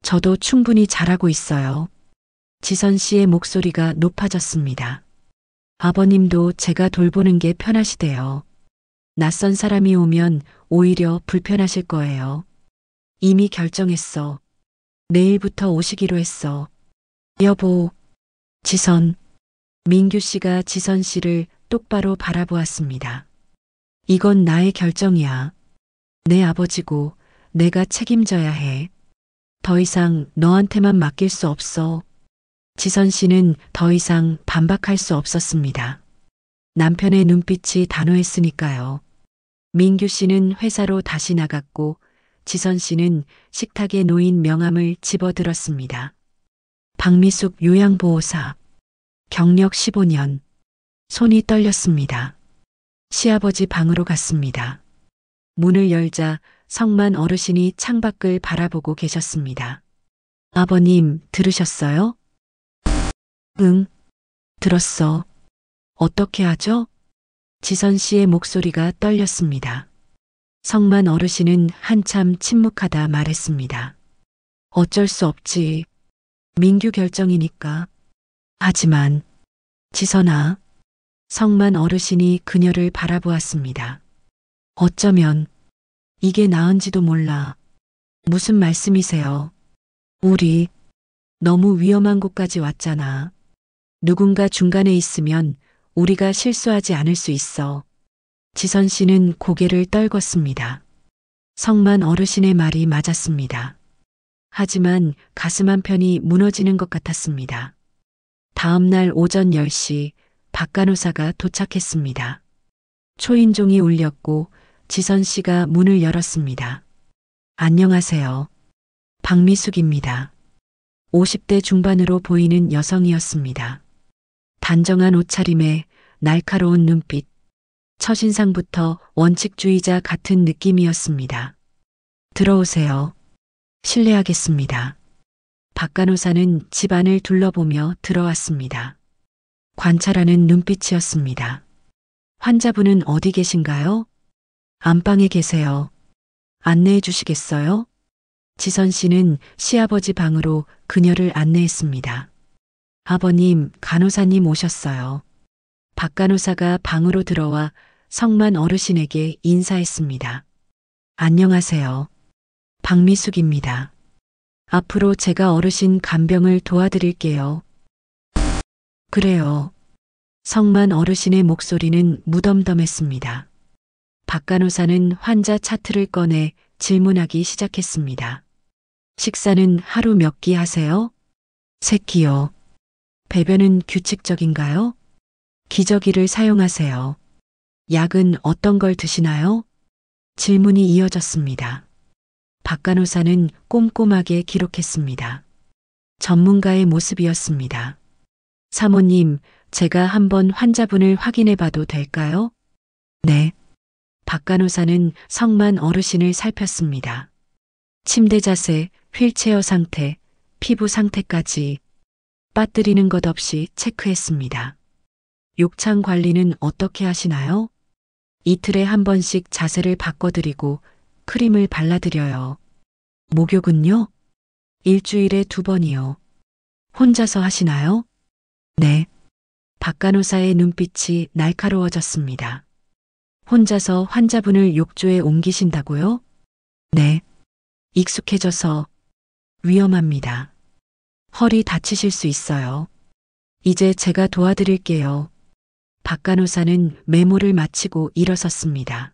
저도 충분히 잘하고 있어요. 지선 씨의 목소리가 높아졌습니다. 아버님도 제가 돌보는 게 편하시대요. 낯선 사람이 오면 오히려 불편하실 거예요. 이미 결정했어. 내일부터 오시기로 했어. 여보, 지선. 민규 씨가 지선 씨를 똑바로 바라보았습니다. 이건 나의 결정이야. 내 아버지고 내가 책임져야 해. 더 이상 너한테만 맡길 수 없어. 지선 씨는 더 이상 반박할 수 없었습니다. 남편의 눈빛이 단호했으니까요. 민규 씨는 회사로 다시 나갔고 지선 씨는 식탁에 놓인 명함을 집어들었습니다. 박미숙 요양보호사. 경력 15년. 손이 떨렸습니다. 시아버지 방으로 갔습니다. 문을 열자 성만 어르신이 창밖을 바라보고 계셨습니다. 아버님, 들으셨어요? 응, 들었어. 어떻게 하죠? 지선 씨의 목소리가 떨렸습니다. 성만 어르신은 한참 침묵하다 말했습니다. 어쩔 수 없지. 민규 결정이니까. 하지만, 지선아. 성만 어르신이 그녀를 바라보았습니다. 어쩌면 이게 나은지도 몰라. 무슨 말씀이세요? 우리 너무 위험한 곳까지 왔잖아. 누군가 중간에 있으면 우리가 실수하지 않을 수 있어. 지선 씨는 고개를 떨궜습니다. 성만 어르신의 말이 맞았습니다. 하지만 가슴 한편이 무너지는 것 같았습니다. 다음 날 오전 10시 박 간호사가 도착했습니다. 초인종이 울렸고 지선 씨가 문을 열었습니다. 안녕하세요. 박미숙입니다. 50대 중반으로 보이는 여성이었습니다. 단정한 옷차림에 날카로운 눈빛, 첫인상부터 원칙주의자 같은 느낌이었습니다. 들어오세요. 실례하겠습니다. 박 간호사는 집안을 둘러보며 들어왔습니다. 관찰하는 눈빛이었습니다. 환자분은 어디 계신가요? 안방에 계세요. 안내해 주시겠어요? 지선 씨는 시아버지 방으로 그녀를 안내했습니다. 아버님, 간호사님 오셨어요. 박 간호사가 방으로 들어와 성만 어르신에게 인사했습니다. 안녕하세요. 박미숙입니다. 앞으로 제가 어르신 간병을 도와드릴게요. 그래요. 성만 어르신의 목소리는 무덤덤했습니다. 박 간호사는 환자 차트를 꺼내 질문하기 시작했습니다. 식사는 하루 몇 끼 하세요? 3끼요. 배변은 규칙적인가요? 기저귀를 사용하세요. 약은 어떤 걸 드시나요? 질문이 이어졌습니다. 박 간호사는 꼼꼼하게 기록했습니다. 전문가의 모습이었습니다. 사모님, 제가 한번 환자분을 확인해 봐도 될까요? 네. 박 간호사는 성만 어르신을 살폈습니다. 침대 자세, 휠체어 상태, 피부 상태까지 빠뜨리는 것 없이 체크했습니다. 욕창 관리는 어떻게 하시나요? 이틀에 한 번씩 자세를 바꿔드리고 크림을 발라드려요. 목욕은요? 일주일에 2번이요. 혼자서 하시나요? 네. 박 간호사의 눈빛이 날카로워졌습니다. 혼자서 환자분을 욕조에 옮기신다고요? 네. 익숙해져서 위험합니다. 허리 다치실 수 있어요. 이제 제가 도와드릴게요. 박 간호사는 메모를 마치고 일어섰습니다.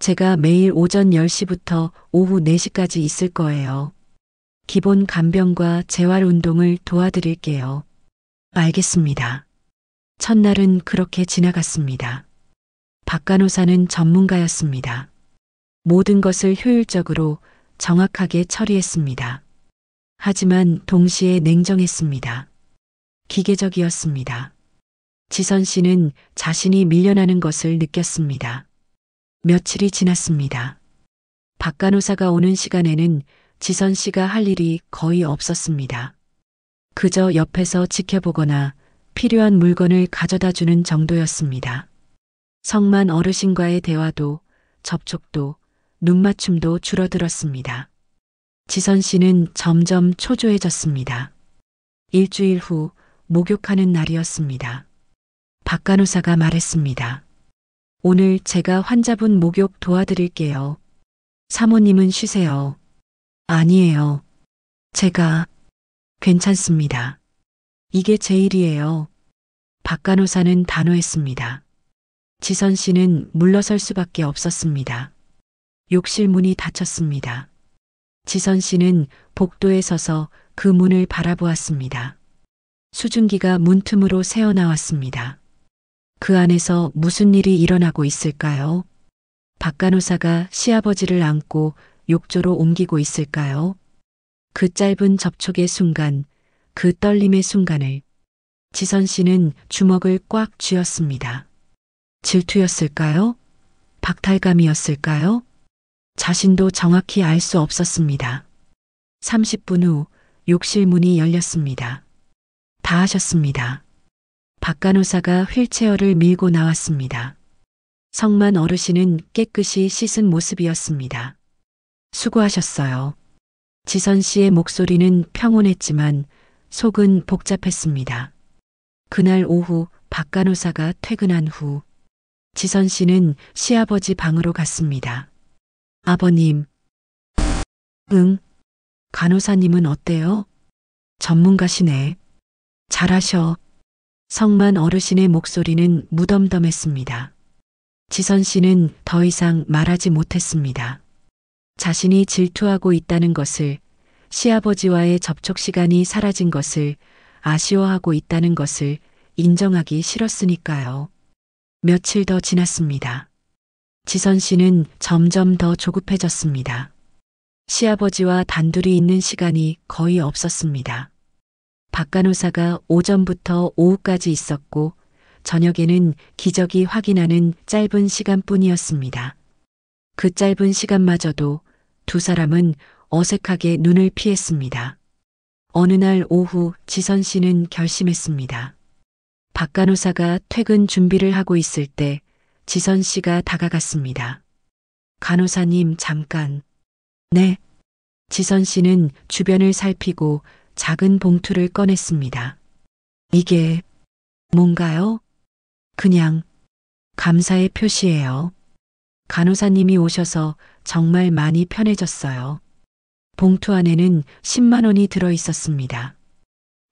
제가 매일 오전 10시부터 오후 4시까지 있을 거예요. 기본 간병과 재활 운동을 도와드릴게요. 알겠습니다. 첫날은 그렇게 지나갔습니다. 박 간호사는 전문가였습니다. 모든 것을 효율적으로 정확하게 처리했습니다. 하지만 동시에 냉정했습니다. 기계적이었습니다. 지선 씨는 자신이 밀려나는 것을 느꼈습니다. 며칠이 지났습니다. 박 간호사가 오는 시간에는 지선 씨가 할 일이 거의 없었습니다. 그저 옆에서 지켜보거나 필요한 물건을 가져다 주는 정도였습니다. 성만 어르신과의 대화도 접촉도 눈맞춤도 줄어들었습니다. 지선 씨는 점점 초조해졌습니다. 일주일 후 목욕하는 날이었습니다. 박 간호사가 말했습니다. 오늘 제가 환자분 목욕 도와드릴게요. 사모님은 쉬세요. 아니에요. 제가 괜찮습니다. 이게 제 일이에요. 박 간호사는 단호했습니다. 지선 씨는 물러설 수밖에 없었습니다. 욕실 문이 닫혔습니다. 지선 씨는 복도에 서서 그 문을 바라보았습니다. 수증기가 문틈으로 새어나왔습니다. 그 안에서 무슨 일이 일어나고 있을까요? 박 간호사가 시아버지를 안고 욕조로 옮기고 있을까요? 그 짧은 접촉의 순간, 그 떨림의 순간을 지선 씨는 주먹을 꽉 쥐었습니다. 질투였을까요? 박탈감이었을까요? 자신도 정확히 알 수 없었습니다. 30분 후 욕실 문이 열렸습니다. 다 하셨습니다. 박 간호사가 휠체어를 밀고 나왔습니다. 성만 어르신은 깨끗이 씻은 모습이었습니다. 수고하셨어요. 지선 씨의 목소리는 평온했지만 속은 복잡했습니다. 그날 오후 박 간호사가 퇴근한 후 지선 씨는 시아버지 방으로 갔습니다. 아버님. 응? 간호사님은 어때요? 전문가시네. 잘하셔. 성만 어르신의 목소리는 무덤덤했습니다. 지선 씨는 더 이상 말하지 못했습니다. 자신이 질투하고 있다는 것을, 시아버지와의 접촉 시간이 사라진 것을, 아쉬워하고 있다는 것을 인정하기 싫었으니까요. 며칠 더 지났습니다. 지선 씨는 점점 더 조급해졌습니다. 시아버지와 단둘이 있는 시간이 거의 없었습니다. 박 간호사가 오전부터 오후까지 있었고 저녁에는 기저귀 확인하는 짧은 시간뿐이었습니다. 그 짧은 시간마저도 두 사람은 어색하게 눈을 피했습니다. 어느 날 오후 지선 씨는 결심했습니다. 박 간호사가 퇴근 준비를 하고 있을 때 지선 씨가 다가갔습니다. 간호사님 잠깐. 네. 지선 씨는 주변을 살피고 작은 봉투를 꺼냈습니다. 이게 뭔가요? 그냥 감사의 표시예요. 간호사님이 오셔서 정말 많이 편해졌어요. 봉투 안에는 10만 원이 들어 있었습니다.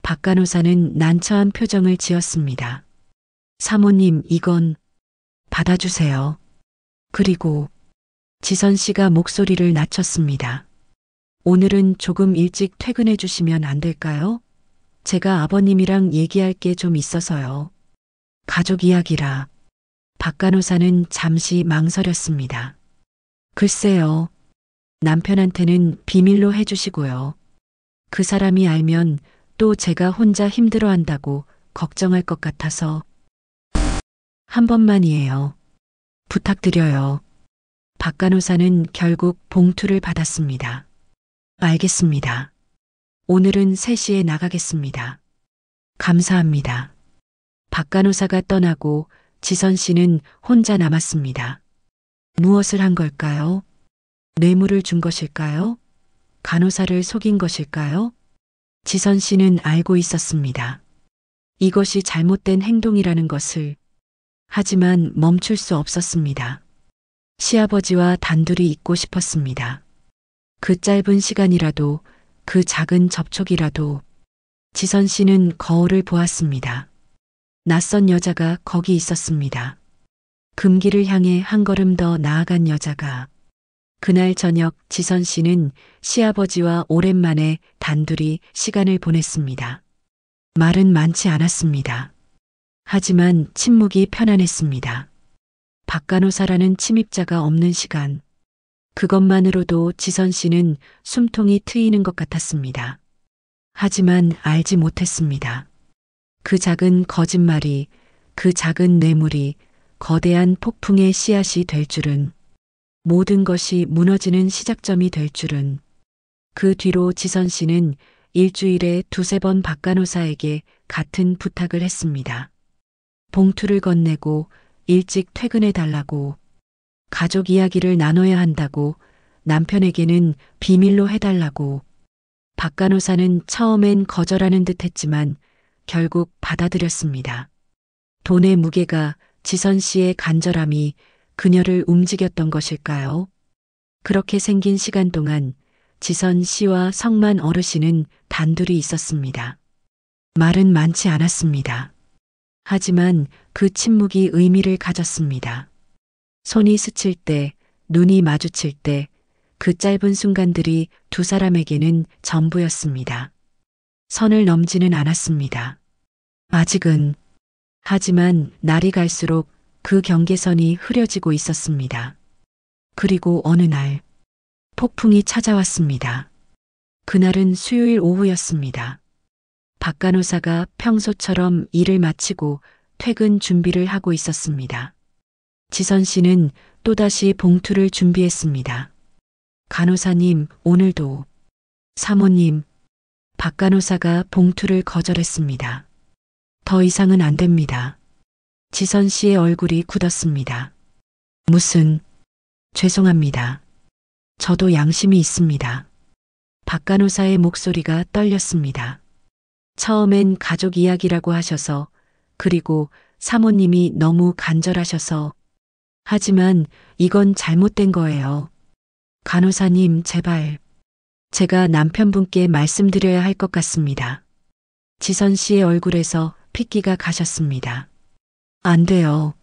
박 간호사는 난처한 표정을 지었습니다. 사모님, 이건 받아주세요. 그리고 지선 씨가 목소리를 낮췄습니다. 오늘은 조금 일찍 퇴근해 주시면 안 될까요? 제가 아버님이랑 얘기할 게 좀 있어서요. 가족 이야기라. 박 간호사는 잠시 망설였습니다. 글쎄요. 남편한테는 비밀로 해주시고요. 그 사람이 알면 또 제가 혼자 힘들어한다고 걱정할 것 같아서. 한 번만이에요. 부탁드려요. 박 간호사는 결국 봉투를 받았습니다. 알겠습니다. 오늘은 3시에 나가겠습니다. 감사합니다. 박 간호사가 떠나고 지선 씨는 혼자 남았습니다. 무엇을 한 걸까요? 뇌물을 준 것일까요? 간호사를 속인 것일까요? 지선 씨는 알고 있었습니다. 이것이 잘못된 행동이라는 것을. 하지만 멈출 수 없었습니다. 시아버지와 단둘이 있고 싶었습니다. 그 짧은 시간이라도, 그 작은 접촉이라도. 지선 씨는 거울을 보았습니다. 낯선 여자가 거기 있었습니다. 금기를 향해 한 걸음 더 나아간 여자가. 그날 저녁 지선 씨는 시아버지와 오랜만에 단둘이 시간을 보냈습니다. 말은 많지 않았습니다. 하지만 침묵이 편안했습니다. 박간호사라는 침입자가 없는 시간. 그것만으로도 지선 씨는 숨통이 트이는 것 같았습니다. 하지만 알지 못했습니다. 그 작은 거짓말이, 그 작은 뇌물이 거대한 폭풍의 씨앗이 될 줄은, 모든 것이 무너지는 시작점이 될 줄은. 그 뒤로 지선 씨는 일주일에 두세 번 박간호사에게 같은 부탁을 했습니다. 봉투를 건네고 일찍 퇴근해 달라고, 가족 이야기를 나눠야 한다고, 남편에게는 비밀로 해달라고. 박간호사는 처음엔 거절하는 듯 했지만 결국 받아들였습니다. 돈의 무게가, 지선 씨의 간절함이 그녀를 움직였던 것일까요? 그렇게 생긴 시간 동안 지선 씨와 성만 어르신은 단둘이 있었습니다. 말은 많지 않았습니다. 하지만 그 침묵이 의미를 가졌습니다. 손이 스칠 때, 눈이 마주칠 때, 그 짧은 순간들이 두 사람에게는 전부였습니다. 선을 넘지는 않았습니다. 아직은. 하지만 날이 갈수록 그 경계선이 흐려지고 있었습니다. 그리고 어느 날, 폭풍이 찾아왔습니다. 그날은 수요일 오후였습니다. 박간호사가 평소처럼 일을 마치고 퇴근 준비를 하고 있었습니다. 지선 씨는 또다시 봉투를 준비했습니다. 간호사님, 오늘도. 사모님. 박간호사가 봉투를 거절했습니다. 더 이상은 안 됩니다. 지선 씨의 얼굴이 굳었습니다. 무슨. 죄송합니다. 저도 양심이 있습니다. 박간호사의 목소리가 떨렸습니다. 처음엔 가족 이야기라고 하셔서, 그리고 사모님이 너무 간절하셔서. 하지만 이건 잘못된 거예요. 간호사님, 제발. 제가 남편분께 말씀드려야 할 것 같습니다. 지선 씨의 얼굴에서 핏기가 가셨습니다. 안 돼요.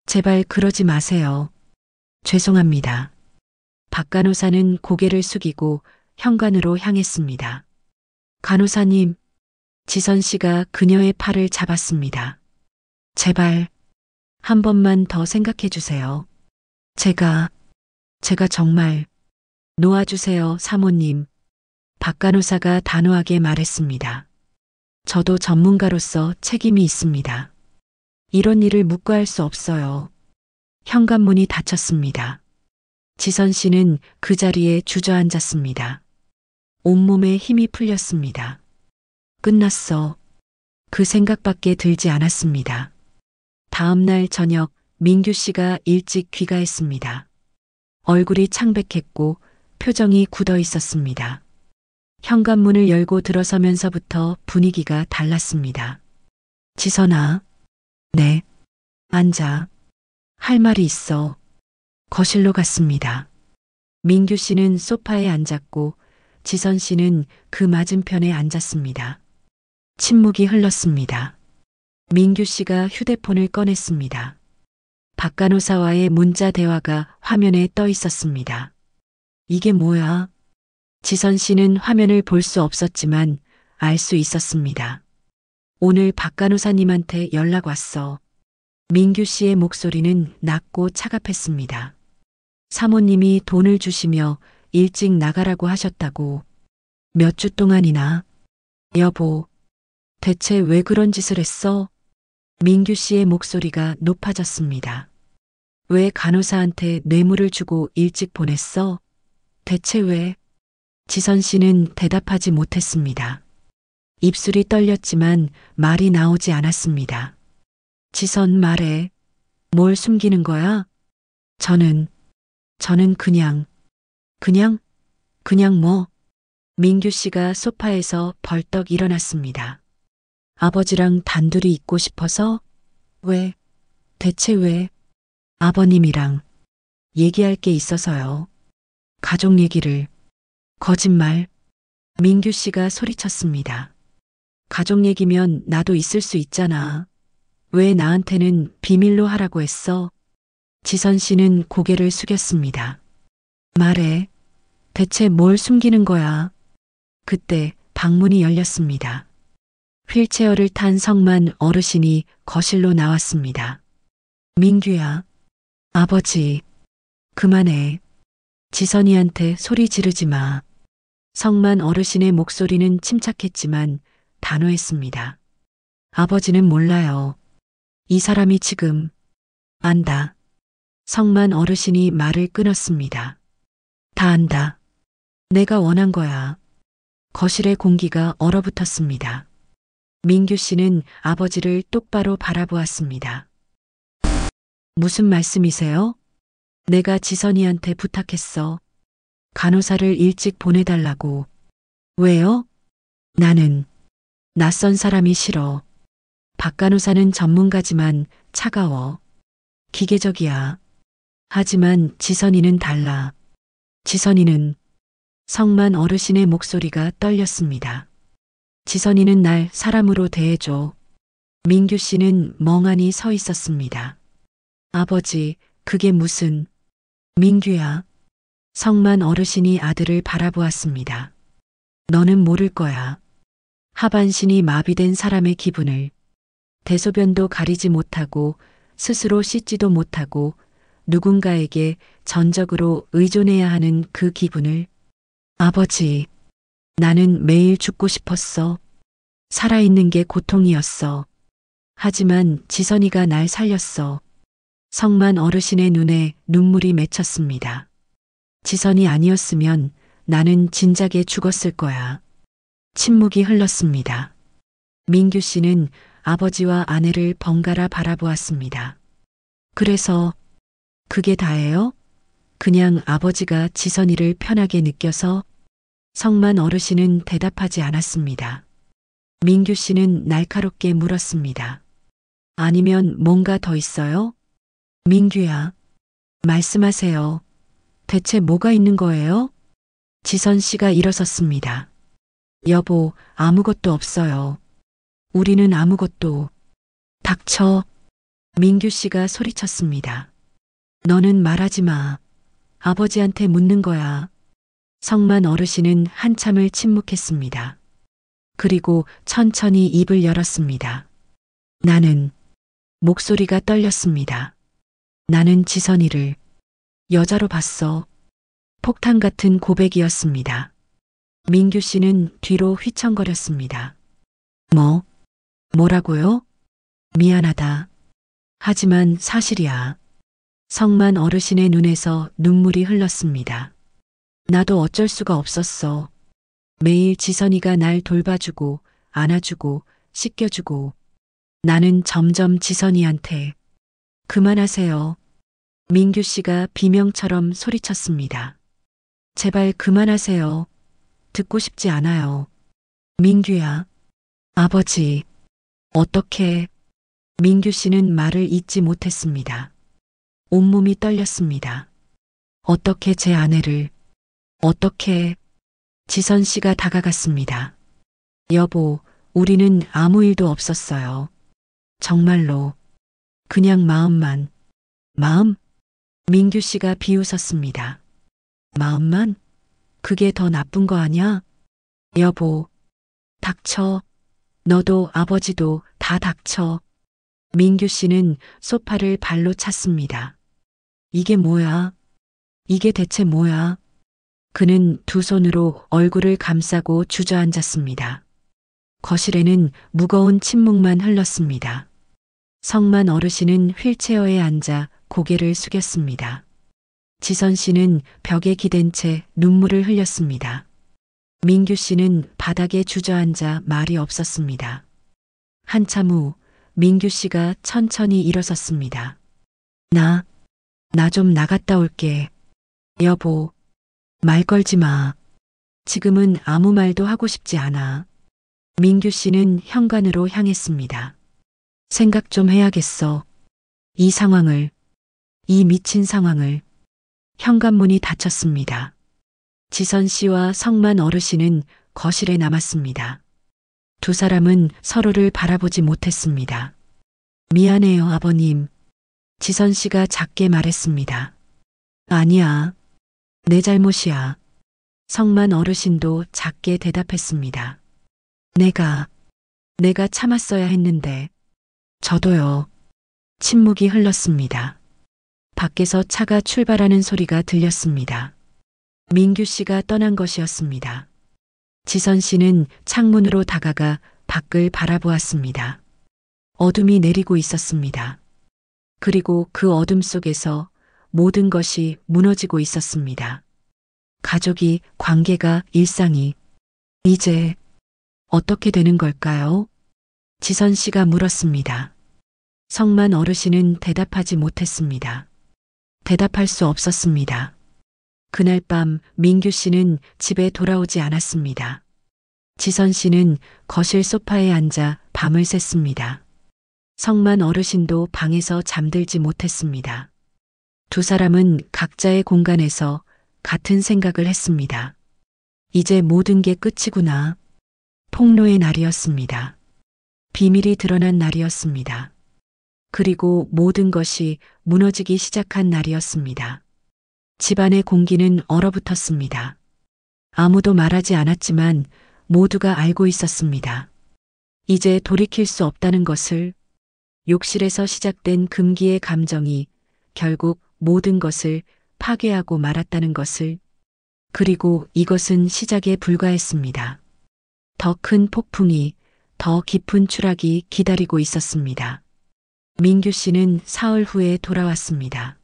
제발 그러지 마세요. 죄송합니다. 박간호사는 고개를 숙이고 현관으로 향했습니다. 간호사님. 지선 씨가 그녀의 팔을 잡았습니다. 제발 한 번만 더 생각해 주세요. 제가 정말. 놓아주세요, 사모님. 박간호사가 단호하게 말했습니다. 저도 전문가로서 책임이 있습니다. 이런 일을 묵과할 수 없어요. 현관문이 닫혔습니다. 지선 씨는 그 자리에 주저앉았습니다. 온몸에 힘이 풀렸습니다. 끝났어. 그 생각밖에 들지 않았습니다. 다음 날 저녁 민규 씨가 일찍 귀가했습니다. 얼굴이 창백했고 표정이 굳어 있었습니다. 현관문을 열고 들어서면서부터 분위기가 달랐습니다. 지선아. 네. 앉아. 할 말이 있어. 거실로 갔습니다. 민규 씨는 소파에 앉았고 지선 씨는 그 맞은편에 앉았습니다. 침묵이 흘렀습니다. 민규 씨가 휴대폰을 꺼냈습니다. 박간호사와의 문자 대화가 화면에 떠 있었습니다. 이게 뭐야? 지선 씨는 화면을 볼 수 없었지만 알 수 있었습니다. 오늘 박간호사님한테 연락 왔어. 민규 씨의 목소리는 낮고 차갑했습니다. 사모님이 돈을 주시며 일찍 나가라고 하셨다고. 몇 주 동안이나. 여보, 대체 왜 그런 짓을 했어? 민규 씨의 목소리가 높아졌습니다. 왜 간호사한테 뇌물을 주고 일찍 보냈어? 대체 왜? 지선 씨는 대답하지 못했습니다. 입술이 떨렸지만 말이 나오지 않았습니다. 지선 말해. 뭘 숨기는 거야? 저는 그냥 뭐? 민규 씨가 소파에서 벌떡 일어났습니다. 아버지랑 단둘이 있고 싶어서? 왜? 대체 왜? 아버님이랑 얘기할 게 있어서요. 가족 얘기를. 거짓말. 민규 씨가 소리쳤습니다. 가족 얘기면 나도 있을 수 있잖아. 왜 나한테는 비밀로 하라고 했어? 지선 씨는 고개를 숙였습니다. 말해. 대체 뭘 숨기는 거야? 그때 방문이 열렸습니다. 휠체어를 탄 성만 어르신이 거실로 나왔습니다. 민규야. 아버지. 그만해. 지선이한테 소리 지르지 마. 성만 어르신의 목소리는 침착했지만 단호했습니다. 아버지는 몰라요. 이 사람이 지금. 안다. 성만 어르신이 말을 끊었습니다. 다 안다. 내가 원한 거야. 거실의 공기가 얼어붙었습니다. 민규 씨는 아버지를 똑바로 바라보았습니다. 무슨 말씀이세요? 내가 지선이한테 부탁했어. 간호사를 일찍 보내달라고. 왜요? 나는 낯선 사람이 싫어. 박 간호사는 전문가지만 차가워. 기계적이야. 하지만 지선이는 달라. 지선이는 성만 어르신의 목소리가 떨렸습니다. 지선이는 날 사람으로 대해줘. 민규 씨는 멍하니 서 있었습니다. 아버지, 그게 무슨... 민규야. 성만 어르신이 아들을 바라보았습니다. 너는 모를 거야. 하반신이 마비된 사람의 기분을. 대소변도 가리지 못하고 스스로 씻지도 못하고 누군가에게 전적으로 의존해야 하는 그 기분을. 아버지, 나는 매일 죽고 싶었어. 살아있는 게 고통이었어. 하지만 지선이가 날 살렸어. 성만 어르신의 눈에 눈물이 맺혔습니다. 지선이 아니었으면 나는 진작에 죽었을 거야. 침묵이 흘렀습니다. 민규 씨는 아버지와 아내를 번갈아 바라보았습니다. 그래서 그게 다예요? 그냥 아버지가 지선이를 편하게 느껴서? 성만 어르신은 대답하지 않았습니다. 민규 씨는 날카롭게 물었습니다. 아니면 뭔가 더 있어요? 민규야, 말씀하세요. 대체 뭐가 있는 거예요? 지선 씨가 일어섰습니다. 여보, 아무것도 없어요. 우리는 아무것도. 닥쳐. 민규 씨가 소리쳤습니다. 너는 말하지 마. 아버지한테 묻는 거야. 성만 어르신은 한참을 침묵했습니다. 그리고 천천히 입을 열었습니다. 나는. 목소리가 떨렸습니다. 나는 지선이를 여자로 봤어. 폭탄 같은 고백이었습니다. 민규 씨는 뒤로 휘청거렸습니다. 뭐라고요? 미안하다. 하지만 사실이야. 성만 어르신의 눈에서 눈물이 흘렀습니다. 나도 어쩔 수가 없었어. 매일 지선이가 날 돌봐주고 안아주고 씻겨주고 나는 점점 지선이한테. 그만하세요. 민규 씨가 비명처럼 소리쳤습니다. 제발 그만하세요. 듣고 싶지 않아요. 민규야. 아버지. 어떻게... 민규 씨는 말을 잇지 못했습니다. 온몸이 떨렸습니다. 어떻게 제 아내를... 어떻게... 지선 씨가 다가갔습니다. 여보, 우리는 아무 일도 없었어요. 정말로. 그냥 마음만. 마음? 민규 씨가 비웃었습니다. 마음만? 그게 더 나쁜 거 아냐? 여보, 닥쳐. 너도 아버지도 다 닥쳐. 민규 씨는 소파를 발로 찼습니다. 이게 뭐야? 이게 대체 뭐야? 그는 두 손으로 얼굴을 감싸고 주저앉았습니다. 거실에는 무거운 침묵만 흘렀습니다. 성만 어르신은 휠체어에 앉아 고개를 숙였습니다. 지선 씨는 벽에 기댄 채 눈물을 흘렸습니다. 민규 씨는 바닥에 주저앉아 말이 없었습니다. 한참 후 민규 씨가 천천히 일어섰습니다. 나 좀 나갔다 올게. 여보, 말 걸지 마. 지금은 아무 말도 하고 싶지 않아. 민규 씨는 현관으로 향했습니다. 생각 좀 해야겠어. 이 상황을, 이 미친 상황을. 현관문이 닫혔습니다. 지선 씨와 성만 어르신은 거실에 남았습니다. 두 사람은 서로를 바라보지 못했습니다. 미안해요, 아버님. 지선 씨가 작게 말했습니다. 아니야. 내 잘못이야. 성만 어르신도 작게 대답했습니다. 내가 참았어야 했는데. 저도요. 침묵이 흘렀습니다. 밖에서 차가 출발하는 소리가 들렸습니다. 민규 씨가 떠난 것이었습니다. 지선 씨는 창문으로 다가가 밖을 바라보았습니다. 어둠이 내리고 있었습니다. 그리고 그 어둠 속에서 모든 것이 무너지고 있었습니다. 가족이, 관계가, 일상이. 이제 어떻게 되는 걸까요? 지선 씨가 물었습니다. 성만 어르신은 대답하지 못했습니다. 대답할 수 없었습니다. 그날 밤 민규 씨는 집에 돌아오지 않았습니다. 지선 씨는 거실 소파에 앉아 밤을 샜습니다. 성만 어르신도 방에서 잠들지 못했습니다. 두 사람은 각자의 공간에서 같은 생각을 했습니다. 이제 모든 게 끝이구나. 폭로의 날이었습니다. 비밀이 드러난 날이었습니다. 그리고 모든 것이 무너지기 시작한 날이었습니다. 집안의 공기는 얼어붙었습니다. 아무도 말하지 않았지만 모두가 알고 있었습니다. 이제 돌이킬 수 없다는 것을, 욕실에서 시작된 금기의 감정이 결국 모든 것을 파괴하고 말았다는 것을, 그리고 이것은 시작에 불과했습니다. 더 큰 폭풍이, 더 깊은 추락이 기다리고 있었습니다. 민규 씨는 사흘 후에 돌아왔습니다.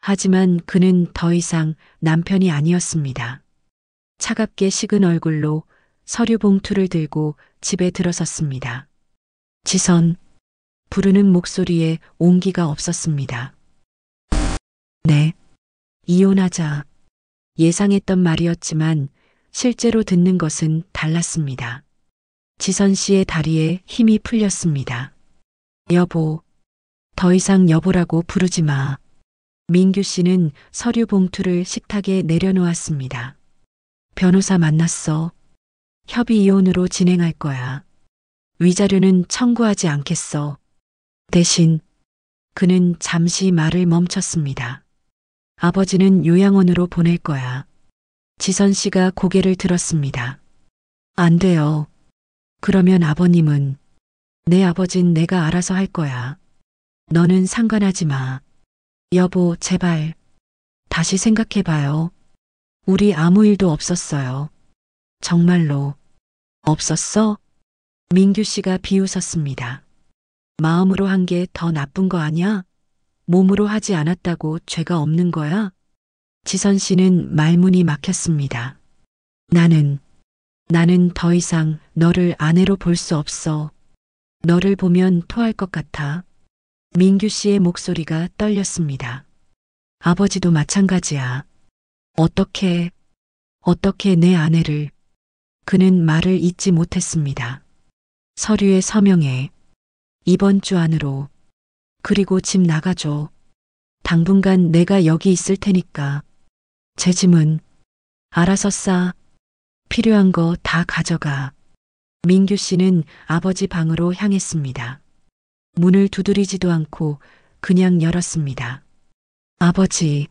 하지만 그는 더 이상 남편이 아니었습니다. 차갑게 식은 얼굴로 서류 봉투를 들고 집에 들어섰습니다. 지선, 부르는 목소리에 온기가 없었습니다. 네, 이혼하자. 예상했던 말이었지만 실제로 듣는 것은 달랐습니다. 지선 씨의 다리에 힘이 풀렸습니다. 여보, 더 이상 여보라고 부르지 마. 민규 씨는 서류 봉투를 식탁에 내려놓았습니다. 변호사 만났어. 협의 이혼으로 진행할 거야. 위자료는 청구하지 않겠어. 대신 그는 잠시 말을 멈췄습니다. 아버지는 요양원으로 보낼 거야. 지선 씨가 고개를 들었습니다. 안 돼요. 그러면 아버님은, 내 아버진 내가 알아서 할 거야. 너는 상관하지 마. 여보, 제발. 다시 생각해봐요. 우리 아무 일도 없었어요. 정말로. 없었어? 민규 씨가 비웃었습니다. 마음으로 한 게 더 나쁜 거 아니야? 몸으로 하지 않았다고 죄가 없는 거야? 지선 씨는 말문이 막혔습니다. 나는 더 이상 너를 아내로 볼 수 없어. 너를 보면 토할 것 같아. 민규 씨의 목소리가 떨렸습니다. 아버지도 마찬가지야. 어떻게 내 아내를. 그는 말을 잇지 못했습니다. 서류에 서명해. 이번 주 안으로. 그리고 집 나가줘. 당분간 내가 여기 있을 테니까. 제 짐은 알아서 싸. 필요한 거 다 가져가. 민규 씨는 아버지 방으로 향했습니다. 문을 두드리지도 않고 그냥 열었습니다. 아버지.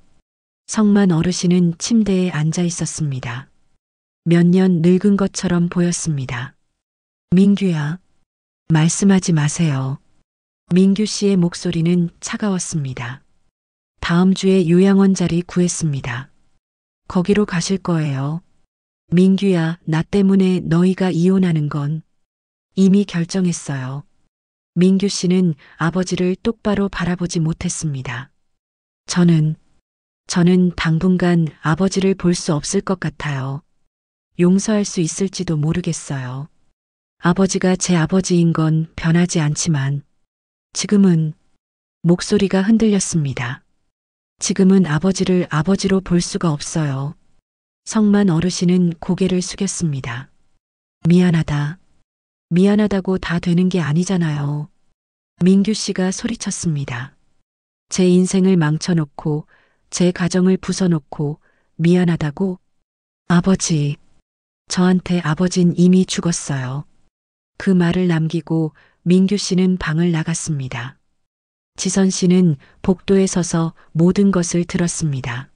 성만 어르신은 침대에 앉아 있었습니다. 몇 년 늙은 것처럼 보였습니다. 민규야. 말씀하지 마세요. 민규 씨의 목소리는 차가웠습니다. 다음 주에 요양원 자리 구했습니다. 거기로 가실 거예요. 민규야, 나 때문에 너희가 이혼하는 건 이미 결정했어요. 민규 씨는 아버지를 똑바로 바라보지 못했습니다. 저는 당분간 아버지를 볼 수 없을 것 같아요. 용서할 수 있을지도 모르겠어요. 아버지가 제 아버지인 건 변하지 않지만 지금은, 목소리가 흔들렸습니다. 지금은 아버지를 아버지로 볼 수가 없어요. 성만 어르신은 고개를 숙였습니다. 미안하다. 미안하다고 다 되는 게 아니잖아요. 민규 씨가 소리쳤습니다. 제 인생을 망쳐놓고 제 가정을 부숴놓고 미안하다고? 아버지, 저한테 아버진 이미 죽었어요. 그 말을 남기고 민규 씨는 방을 나갔습니다. 지선 씨는 복도에 서서 모든 것을 들었습니다.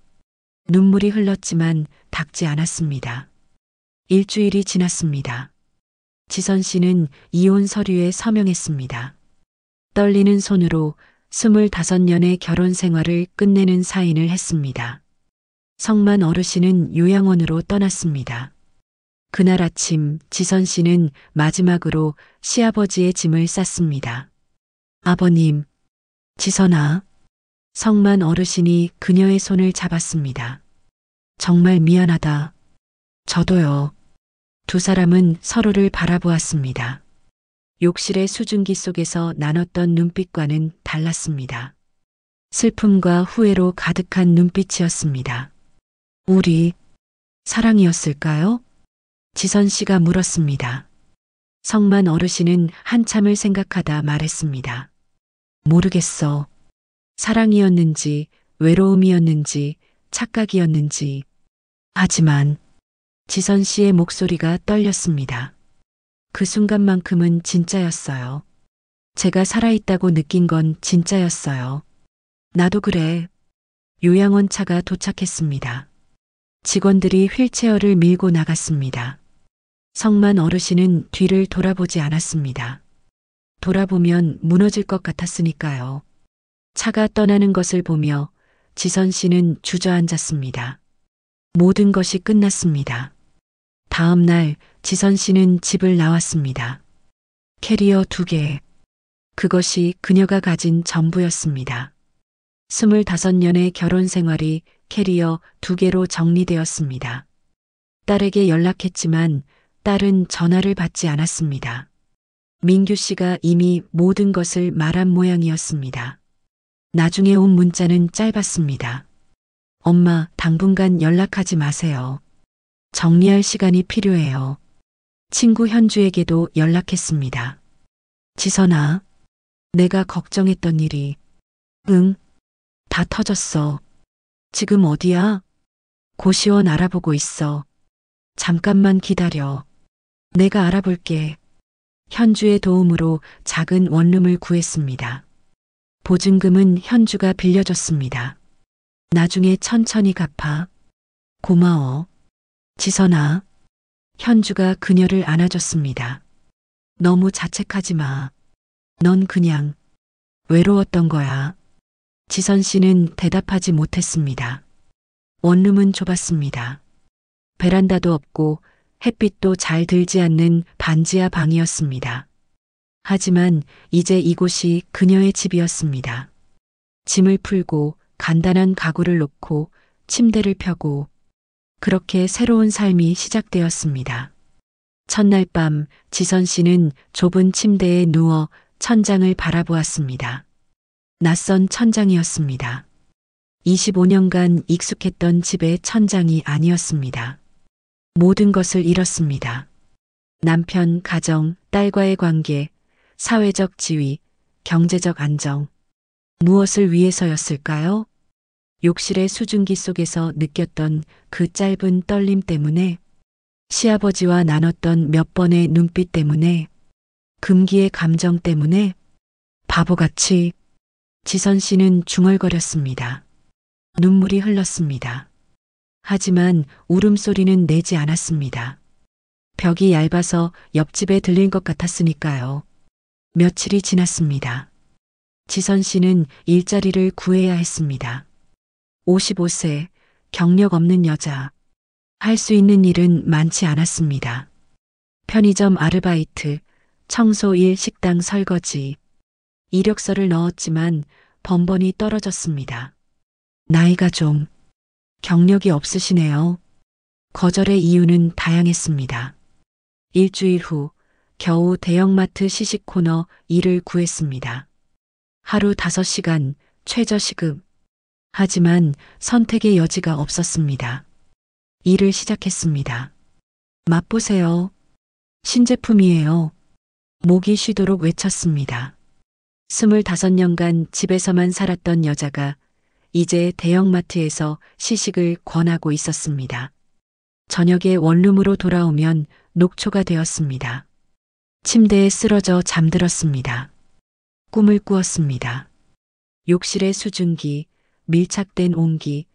눈물이 흘렀지만 닦지 않았습니다. 일주일이 지났습니다. 지선 씨는 이혼 서류에 서명했습니다. 떨리는 손으로 25년의 결혼 생활을 끝내는 사인을 했습니다. 성만 어르신은 요양원으로 떠났습니다. 그날 아침 지선 씨는 마지막으로 시아버지의 짐을 쌌습니다. 아버님, 지선아. 성만 어르신이 그녀의 손을 잡았습니다. 정말 미안하다. 저도요. 두 사람은 서로를 바라보았습니다. 욕실의 수증기 속에서 나눴던 눈빛과는 달랐습니다. 슬픔과 후회로 가득한 눈빛이었습니다. 우리 사랑이었을까요? 지선 씨가 물었습니다. 성만 어르신은 한참을 생각하다 말했습니다. 모르겠어. 사랑이었는지, 외로움이었는지, 착각이었는지. 하지만 지선 씨의 목소리가 떨렸습니다. 그 순간만큼은 진짜였어요. 제가 살아있다고 느낀 건 진짜였어요. 나도 그래. 요양원 차가 도착했습니다. 직원들이 휠체어를 밀고 나갔습니다. 성만 어르신은 뒤를 돌아보지 않았습니다. 돌아보면 무너질 것 같았으니까요. 차가 떠나는 것을 보며 지선 씨는 주저앉았습니다. 모든 것이 끝났습니다. 다음 날 지선 씨는 집을 나왔습니다. 캐리어 2개. 그것이 그녀가 가진 전부였습니다. 25년의 결혼 생활이 캐리어 2개로 정리되었습니다. 딸에게 연락했지만 딸은 전화를 받지 않았습니다. 민규 씨가 이미 모든 것을 말한 모양이었습니다. 나중에 온 문자는 짧았습니다. 엄마, 당분간 연락하지 마세요. 정리할 시간이 필요해요. 친구 현주에게도 연락했습니다. 지선아, 내가 걱정했던 일이. 응, 다 터졌어. 지금 어디야? 고시원 알아보고 있어. 잠깐만 기다려. 내가 알아볼게. 현주의 도움으로 작은 원룸을 구했습니다. 보증금은 현주가 빌려줬습니다. 나중에 천천히 갚아. 고마워. 지선아. 현주가 그녀를 안아줬습니다. 너무 자책하지 마. 넌 그냥 외로웠던 거야. 지선 씨는 대답하지 못했습니다. 원룸은 좁았습니다. 베란다도 없고 햇빛도 잘 들지 않는 반지하 방이었습니다. 하지만 이제 이곳이 그녀의 집이었습니다. 짐을 풀고 간단한 가구를 놓고 침대를 펴고 그렇게 새로운 삶이 시작되었습니다. 첫날 밤 지선 씨는 좁은 침대에 누워 천장을 바라보았습니다. 낯선 천장이었습니다. 25년간 익숙했던 집의 천장이 아니었습니다. 모든 것을 잃었습니다. 남편, 가정, 딸과의 관계, 사회적 지위, 경제적 안정. 무엇을 위해서였을까요? 욕실의 수증기 속에서 느꼈던 그 짧은 떨림 때문에, 시아버지와 나눴던 몇 번의 눈빛 때문에, 금기의 감정 때문에, 바보같이 지선 씨는 중얼거렸습니다. 눈물이 흘렀습니다. 하지만 울음소리는 내지 않았습니다. 벽이 얇아서 옆집에 들린 것 같았으니까요. 며칠이 지났습니다. 지선 씨는 일자리를 구해야 했습니다. 55세, 경력 없는 여자. 할 수 있는 일은 많지 않았습니다. 편의점 아르바이트, 청소 일, 식당 설거지. 이력서를 넣었지만 번번이 떨어졌습니다. 나이가 좀, 경력이 없으시네요. 거절의 이유는 다양했습니다. 일주일 후 겨우 대형마트 시식 코너 일을 구했습니다. 하루 5시간 최저 시급. 하지만 선택의 여지가 없었습니다. 일을 시작했습니다. 맛보세요. 신제품이에요. 목이 쉬도록 외쳤습니다. 25년간 집에서만 살았던 여자가 이제 대형마트에서 시식을 권하고 있었습니다. 저녁에 원룸으로 돌아오면 녹초가 되었습니다. 침대에 쓰러져 잠들었습니다. 꿈을 꾸었습니다. 욕실의 수증기, 밀착된 온기,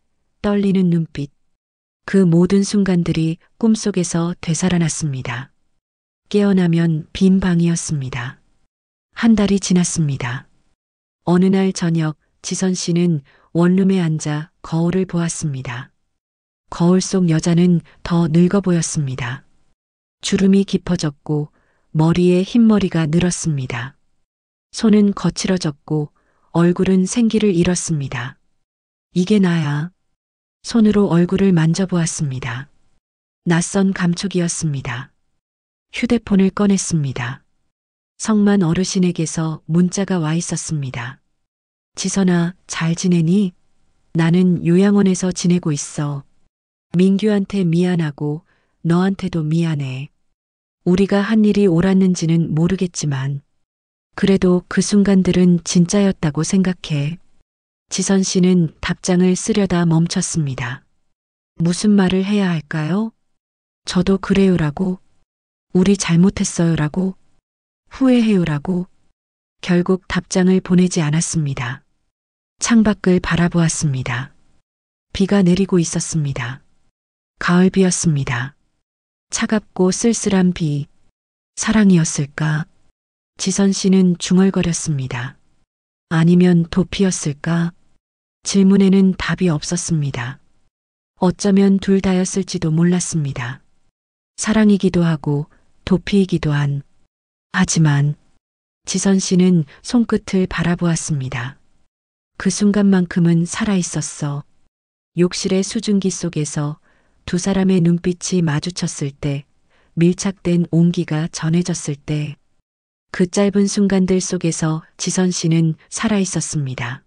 떨리는 눈빛, 그 모든 순간들이 꿈속에서 되살아났습니다. 깨어나면 빈 방이었습니다. 한 달이 지났습니다. 어느 날 저녁 지선 씨는 원룸에 앉아 거울을 보았습니다. 거울 속 여자는 더 늙어 보였습니다. 주름이 깊어졌고 머리에 흰머리가 늘었습니다. 손은 거칠어졌고 얼굴은 생기를 잃었습니다. 이게 나야. 손으로 얼굴을 만져보았습니다. 낯선 감촉이었습니다. 휴대폰을 꺼냈습니다. 성만 어르신에게서 문자가 와 있었습니다. 지선아, 잘 지내니? 나는 요양원에서 지내고 있어. 민규한테 미안하고 너한테도 미안해. 우리가 한 일이 옳았는지는 모르겠지만 그래도 그 순간들은 진짜였다고 생각해. 지선 씨는 답장을 쓰려다 멈췄습니다. 무슨 말을 해야 할까요? 저도 그래요라고, 우리 잘못했어요라고, 후회해요라고. 결국 답장을 보내지 않았습니다. 창밖을 바라보았습니다. 비가 내리고 있었습니다. 가을비였습니다. 차갑고 쓸쓸한 비. 사랑이었을까? 지선 씨는 중얼거렸습니다. 아니면 도피였을까? 질문에는 답이 없었습니다. 어쩌면 둘 다였을지도 몰랐습니다. 사랑이기도 하고 도피이기도 한. 하지만 지선 씨는 손끝을 바라보았습니다. 그 순간만큼은 살아있었어. 욕실의 수증기 속에서 두 사람의 눈빛이 마주쳤을 때, 밀착된 온기가 전해졌을 때, 그 짧은 순간들 속에서 지선 씨는 살아있었습니다.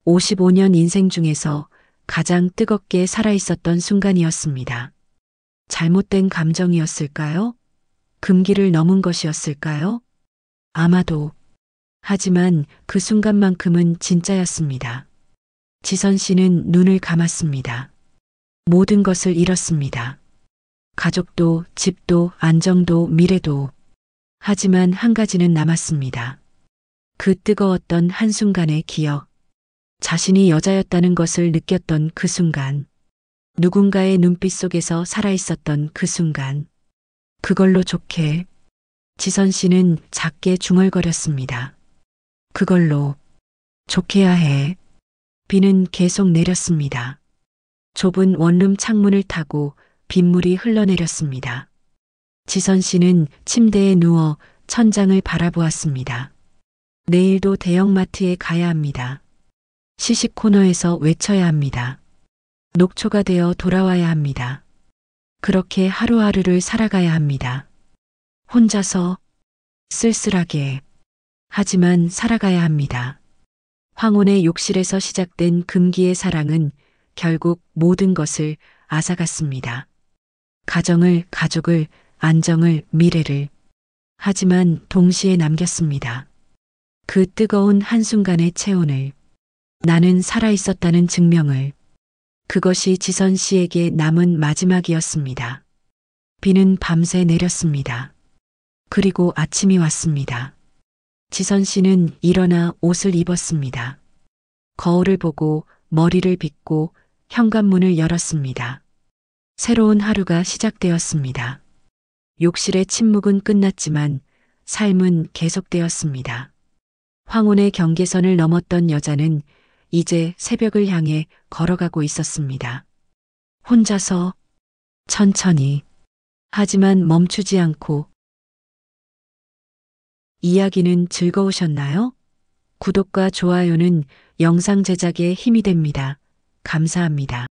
55년 인생 중에서 가장 뜨겁게 살아있었던 순간이었습니다. 잘못된 감정이었을까요? 금기를 넘은 것이었을까요? 아마도. 하지만 그 순간만큼은 진짜였습니다. 지선 씨는 눈을 감았습니다. 모든 것을 잃었습니다. 가족도, 집도, 안정도, 미래도. 하지만 한 가지는 남았습니다. 그 뜨거웠던 한순간의 기억. 자신이 여자였다는 것을 느꼈던 그 순간. 누군가의 눈빛 속에서 살아있었던 그 순간. 그걸로 좋게. 지선 씨는 작게 중얼거렸습니다. 그걸로 좋게야 해. 비는 계속 내렸습니다. 좁은 원룸 창문을 타고 빗물이 흘러내렸습니다. 지선 씨는 침대에 누워 천장을 바라보았습니다. 내일도 대형마트에 가야 합니다. 시식 코너에서 외쳐야 합니다. 녹초가 되어 돌아와야 합니다. 그렇게 하루하루를 살아가야 합니다. 혼자서 쓸쓸하게. 하지만 살아가야 합니다. 황혼의 욕실에서 시작된 금기의 사랑은 결국 모든 것을 앗아갔습니다. 가정을, 가족을, 안정을, 미래를. 하지만 동시에 남겼습니다. 그 뜨거운 한순간의 체온을. 나는 살아있었다는 증명을. 그것이 지선 씨에게 남은 마지막이었습니다. 비는 밤새 내렸습니다. 그리고 아침이 왔습니다. 지선 씨는 일어나 옷을 입었습니다. 거울을 보고 머리를 빗고 현관문을 열었습니다. 새로운 하루가 시작되었습니다. 욕실의 침묵은 끝났지만 삶은 계속되었습니다. 황혼의 경계선을 넘었던 여자는 이제 새벽을 향해 걸어가고 있었습니다. 혼자서, 천천히, 하지만 멈추지 않고. 이야기는 즐거우셨나요? 구독과 좋아요는 영상 제작에 힘이 됩니다. 감사합니다.